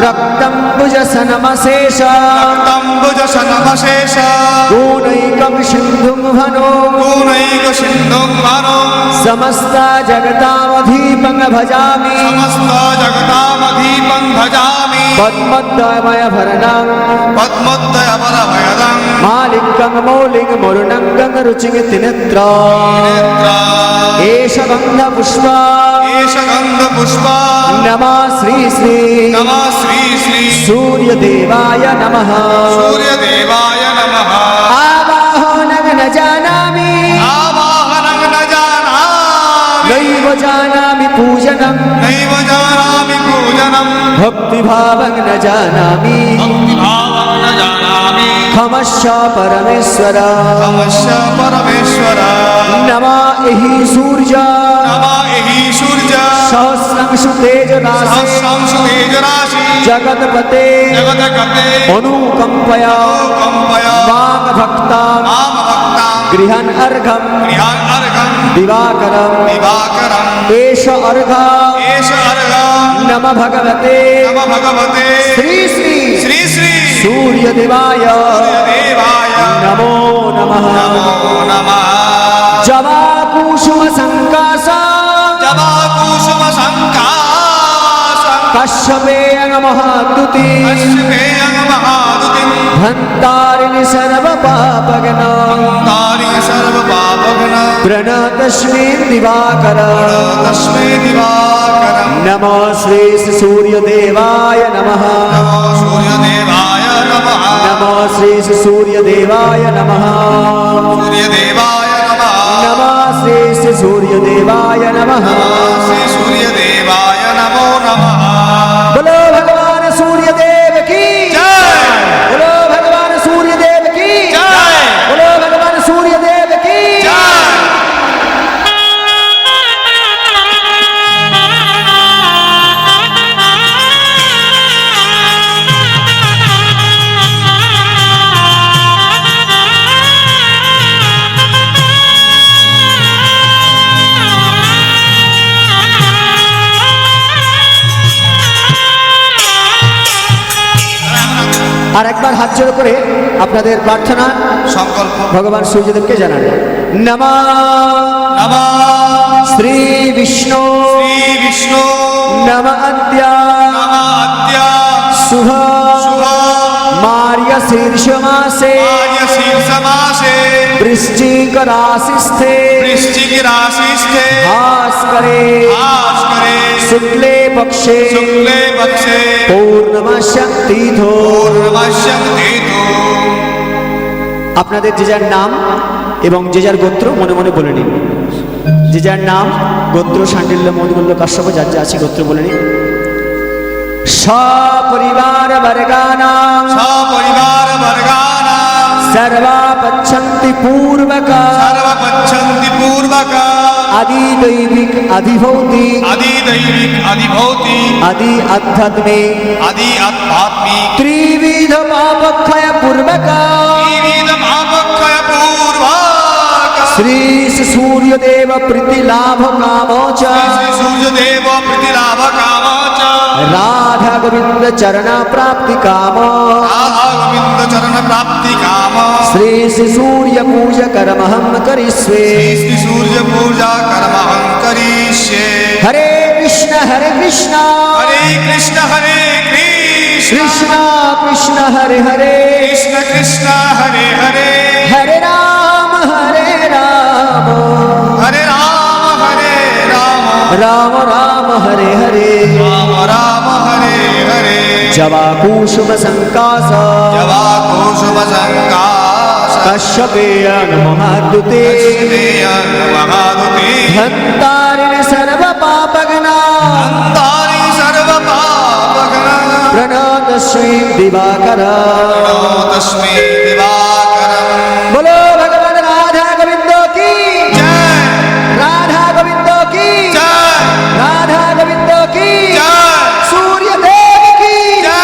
Speaker 4: রক্তম্বুজসনমশেষ
Speaker 3: तम्बुजशनमशेष
Speaker 4: গুণৈকং সিন্ধুং ভনো
Speaker 3: गुणैकसिन्धुं मनो
Speaker 4: সমস্ত জগতামধীপং ভজামি
Speaker 3: समस्त जगतामधीपं भजामि
Speaker 4: পদ্মদ্বয়ময় ভরণং
Speaker 3: पद्मोदयवरभयदं
Speaker 4: মালিকং মৌলিং মরুণঙ্গং রুচিং তিনেত্র
Speaker 3: नेत्रा
Speaker 4: এষ গন্ধ পুষ্প
Speaker 3: एष गन्धपुष्पा
Speaker 4: নমঃ শ্রী শ্রী
Speaker 3: नमः श्री श्री
Speaker 4: সূর্যদেবায় নমঃ
Speaker 3: सूर्यदेवाय नमः
Speaker 4: আবাহনং ন জানামি
Speaker 3: आवाहनं न जानामि
Speaker 4: নৈব জানামি পূজনম
Speaker 3: नैव जानामि पूजनं
Speaker 4: ভক্তিভাবং ন জানামি
Speaker 3: भक्तिभावं न जानामि
Speaker 4: ক্ষমস্য পরমেশ্বর
Speaker 3: तमस्य परमेश्वर
Speaker 4: নমঃ এহি সূর্য
Speaker 3: नमः एहि सूर्य
Speaker 4: সহস্রাংশু তেজরাশি
Speaker 3: सहस्रांशु तेजराशि
Speaker 4: জগৎপতে
Speaker 3: जगदगते
Speaker 4: অনুকম্পয়া
Speaker 3: कम्पया
Speaker 4: মাং ভক্তাং
Speaker 3: मां भक्तां
Speaker 4: गृहन् अर्घम्
Speaker 5: गृहान् अर्घम्
Speaker 4: दिवाकरम्
Speaker 5: दिवाकरम्
Speaker 4: एष अर्घ
Speaker 5: एष अर्घम्
Speaker 4: नम भगवते
Speaker 5: नमः भगवते
Speaker 4: श्री श्री
Speaker 5: श्री श्री
Speaker 4: सूर्यदेवाय
Speaker 5: देवाय
Speaker 4: नमो नमः
Speaker 5: नमो नमः
Speaker 4: जवाकुसुम संकाश
Speaker 5: जवाकुसुम संकाशम्
Speaker 4: कश्यपेय महाद्युति
Speaker 5: अश्वेयं महादुतिं
Speaker 4: धन्तारिणि सर्व पापगणम्
Speaker 5: तारि सर्व पापघ्न
Speaker 4: प्रणतस्मै दिवाकर
Speaker 5: तस्मै दिवाकरम्
Speaker 4: नमो श्री सूर्यदेवाय नमः
Speaker 5: नमो सूर्यदेवाय नमः
Speaker 4: नमो श्री सूर्यदेवाय नमः
Speaker 5: सूर्यदेवाय नमः
Speaker 4: नमः श्री सूर्यदेवाय नमः
Speaker 5: श्री सूर्यदेवाय नमो नमः
Speaker 4: बोलो भगवान सूर्यदेव की
Speaker 5: जय
Speaker 4: बोलो भगवान सूर्यदेव की
Speaker 5: जय
Speaker 4: बोलो भगवान सूर्यदेव की
Speaker 5: जय
Speaker 4: আর একবার হাত জোড় করে আপনাদের প্রার্থনা
Speaker 5: সংকল্প
Speaker 4: ভগবান সূর্যদেবকে জানান নমঃ
Speaker 5: নমঃ
Speaker 4: শ্রী বিষ্ণু
Speaker 5: শ্রী বিষ্ণু
Speaker 4: নমঃ অদ্য
Speaker 5: নমঃ অদ্য
Speaker 4: শুভ
Speaker 5: শুভ
Speaker 4: মার্য শীর্ষ মাসে
Speaker 5: आर्य शीर्ष मासे
Speaker 4: বৃশ্চিক রাশিস্থে
Speaker 5: वृश्चिक राशिस्थे
Speaker 4: ভাস্করে
Speaker 5: भास्करे
Speaker 4: শুক্লে পক্ষে
Speaker 5: शुक्ले पक्षे
Speaker 4: পূর্ণমাস্যাং তিথো
Speaker 5: पूर्णमस्यं तिथो
Speaker 4: আপনাদের যে যার নাম এবং যে যার গোত্র মনে মনে বলে নিন যে যার নাম গোত্র শাণ্ডিল্য মধুমূল্য কাশ্যপ যার যা আছে গোত্র বলে নিন সপরিবার বর্গানাং
Speaker 5: सपरिवार वर्गानां
Speaker 4: सर्वा पच्छन्ति पूर्वक
Speaker 5: सर्वपच्छन्ति पूर्वक
Speaker 4: आदिदैविक अधिभौतिक
Speaker 5: अधिदैविक अधिभौतिक
Speaker 4: आदि आध्यात्मिक
Speaker 5: अधि आध्यात्मिक
Speaker 4: त्रिविध पापक्षय पूर्वक
Speaker 5: त्रिविधमापक्षय पूर्वक
Speaker 4: श्री सूर्यदेव प्रीति लाभ कामो च
Speaker 5: श्री सूर्यदेव प्रतिलाभ काम च
Speaker 4: राधा गोविंद चरण प्राप्ति काम
Speaker 5: राधा गोविंद चरण प्राप्ति काम
Speaker 4: श्री सूर्य पूजा कर्महं करिष्ये
Speaker 5: श्री सूर्य पूजा कर्म हम करिष्ये
Speaker 4: हरे कृष्ण हरे कृष्ण
Speaker 5: हरे कृष्ण
Speaker 4: कृष्ण कृष्ण हरे हरे
Speaker 5: कृष्ण कृष्ण हरे हरे
Speaker 4: हरे राम
Speaker 5: हरे राम
Speaker 4: राम राम हरे हरे
Speaker 5: राम राम हरे हरे
Speaker 4: जवाकुसुम संकाश
Speaker 5: जवाकुसुम संकाश
Speaker 4: कश्यपेय महाद्युते
Speaker 5: कश्यपेयं महादुते
Speaker 4: धन्तारिणि सर्व पापगणा
Speaker 5: अन्तारि सर्व पापघ्न
Speaker 4: प्रणतस्मै दिवाकर
Speaker 5: तस्मै दिवाकरम्
Speaker 4: बोलो भगवान राधा गोविंद की
Speaker 5: जय
Speaker 4: राधा गोविंद की
Speaker 5: जय
Speaker 4: राधा गोविंद की
Speaker 5: जय
Speaker 4: सूर्य देव की
Speaker 5: जय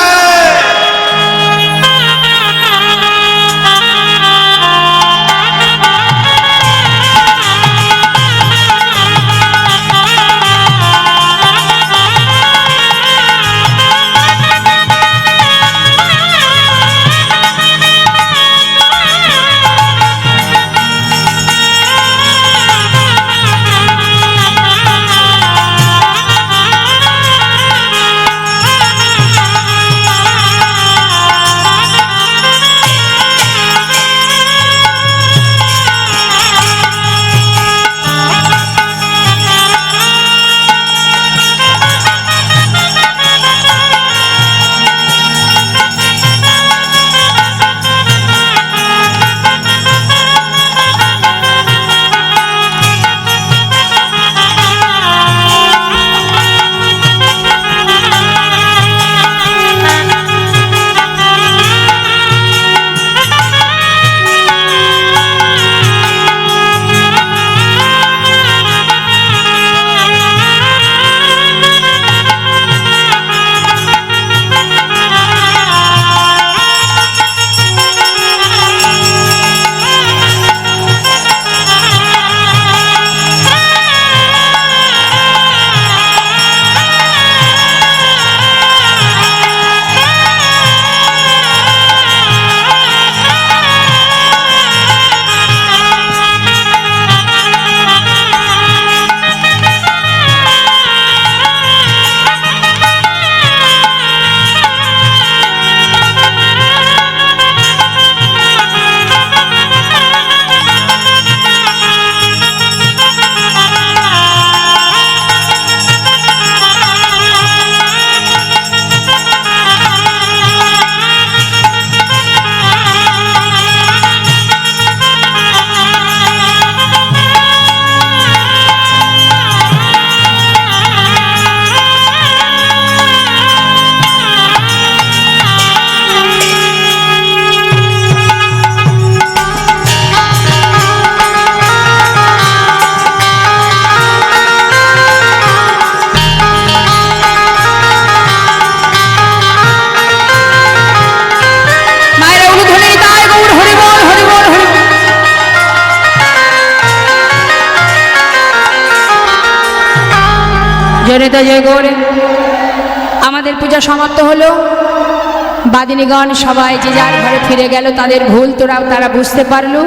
Speaker 1: জয় জয় গৌরে। আমাদের পূজা সমাপ্ত হলো, বাদিনীগণ সবাই যে যার ঘরে ফিরে গেল, তাদের ভুল তারা বুঝতে পারলো।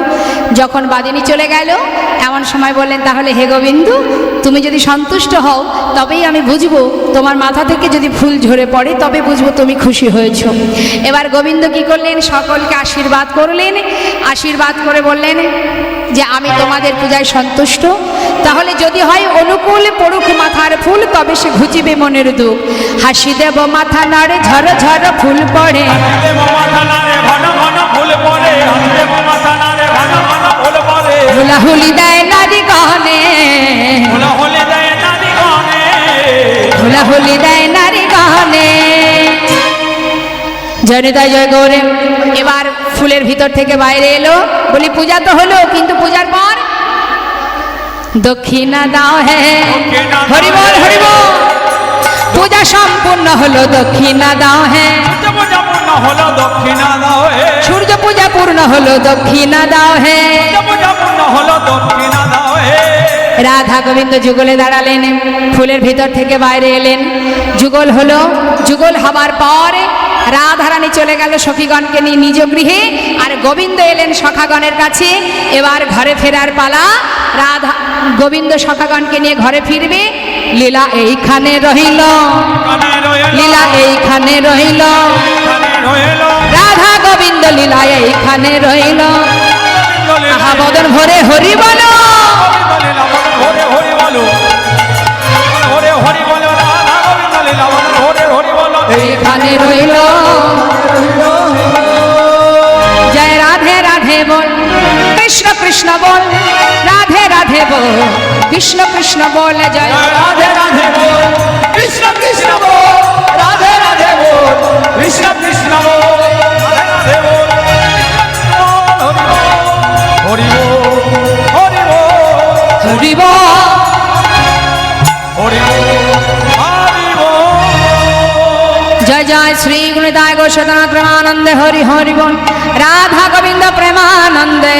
Speaker 1: যখন বাদিনী চলে গেল, এমন সময় বললেন, তাহলে হে গোবিন্দ, তুমি যদি সন্তুষ্ট হও তবেই আমি বুঝবো, তোমার মাথা থেকে যদি ফুল ঝরে পড়ে তবে বুঝবো তুমি খুশি হয়েছো। এবার গোবিন্দ কি করলেন, সকলকে আশীর্বাদ করলেন, আশীর্বাদ করে বললেন যে আমি তোমাদের পূজায় সন্তুষ্ট, তাহলে যদি হয় অনুকূল পড়ুক মাথার ফুল, তবে সে ঘুচিবে মনের দুঃখ। হাসি দেব মাথা নাড়ে ঝর ঝর ফুল পড়ে,
Speaker 3: দেব মাথা নাড়ে ঘন ঘন ফুল পড়ে, দেব মাথা নাড়ে ঘন ঘন ফুল পড়ে,
Speaker 1: হুলাহুলি দেয় নারী গহনে,
Speaker 3: হুলাহুলি দেয় নারী গহনে,
Speaker 1: হুলাহুলি দেয় নারী গহনে। জয়নিতাই জয় গৌরে। এবার ফুলের ভিতর থেকে বাইরে এলো, বলি পূজা তো হলো, কিন্তু পূজার পর দক্ষিণা দাও হে, হরিবল হরিবল। পূজা সম্পূর্ণ হলো, দক্ষিণা দাও হে,
Speaker 3: পূজা পূর্ণ হলো, দক্ষিণা দাও হে,
Speaker 1: সূর্য পূজা পূর্ণ হলো, দক্ষিণা দাও হে।
Speaker 3: পূজা পূর্ণ হলো, দক্ষিণা দাও হে।
Speaker 1: রাধা গোবিন্দ যুগলে দাঁড়ালেন, ফুলের ভিতর থেকে বাইরে এলেন, যুগল হলো। যুগল হবার পর রাধারানী চলে গেল সখীগণকে নিয়ে নিজ গৃহে, আর গোবিন্দ এলেন সখাগণের কাছে। এবার ঘরে ফেরার পালা, রাধা গোবিন্দ সখাগণকে নিয়ে ঘরে ফিরবে। লীলা এইখানে রহিল, লীলা এইখানে রহিল, রাধা গোবিন্দ লীলা এইখানে রহিল। আহা বদন ভরে হরি বলো, এইখানে রইল। জয় রাধে রাধে বল, কৃষ্ণ কৃষ্ণ বল, রাধে রাধে বল, কৃষ্ণ কৃষ্ণ বল। জয়
Speaker 3: রাধে রাধে বল, কৃষ্ণ কৃষ্ণ বল, রাধে রাধে বল, কৃষ্ণ কৃষ্ণ বল, রাধে রাধে বল, হরি বল, হরি বল,
Speaker 1: হরি বল।
Speaker 3: হরি বল, হরি বল।
Speaker 1: জয় জয় শ্রী গুণিতায় গোস্বতনাথ প্রেমানন্দে হরি হরি বল। রাধা গোবিন্দ প্রেমানন্দে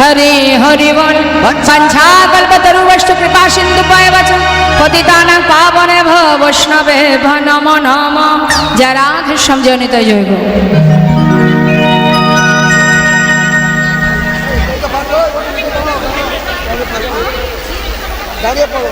Speaker 1: হরি হরি বল। পঞ্চাকল্পতরুবস্তু কৃপা সিন্ধু পায়বচ পতিতানাং পাবনেভ বৈষ্ণবেভ নমো নমঃ। জয় রাধে শ্যাম জয় নিতাই জয় গো।
Speaker 6: দাঁড়িয়ে পড়ো।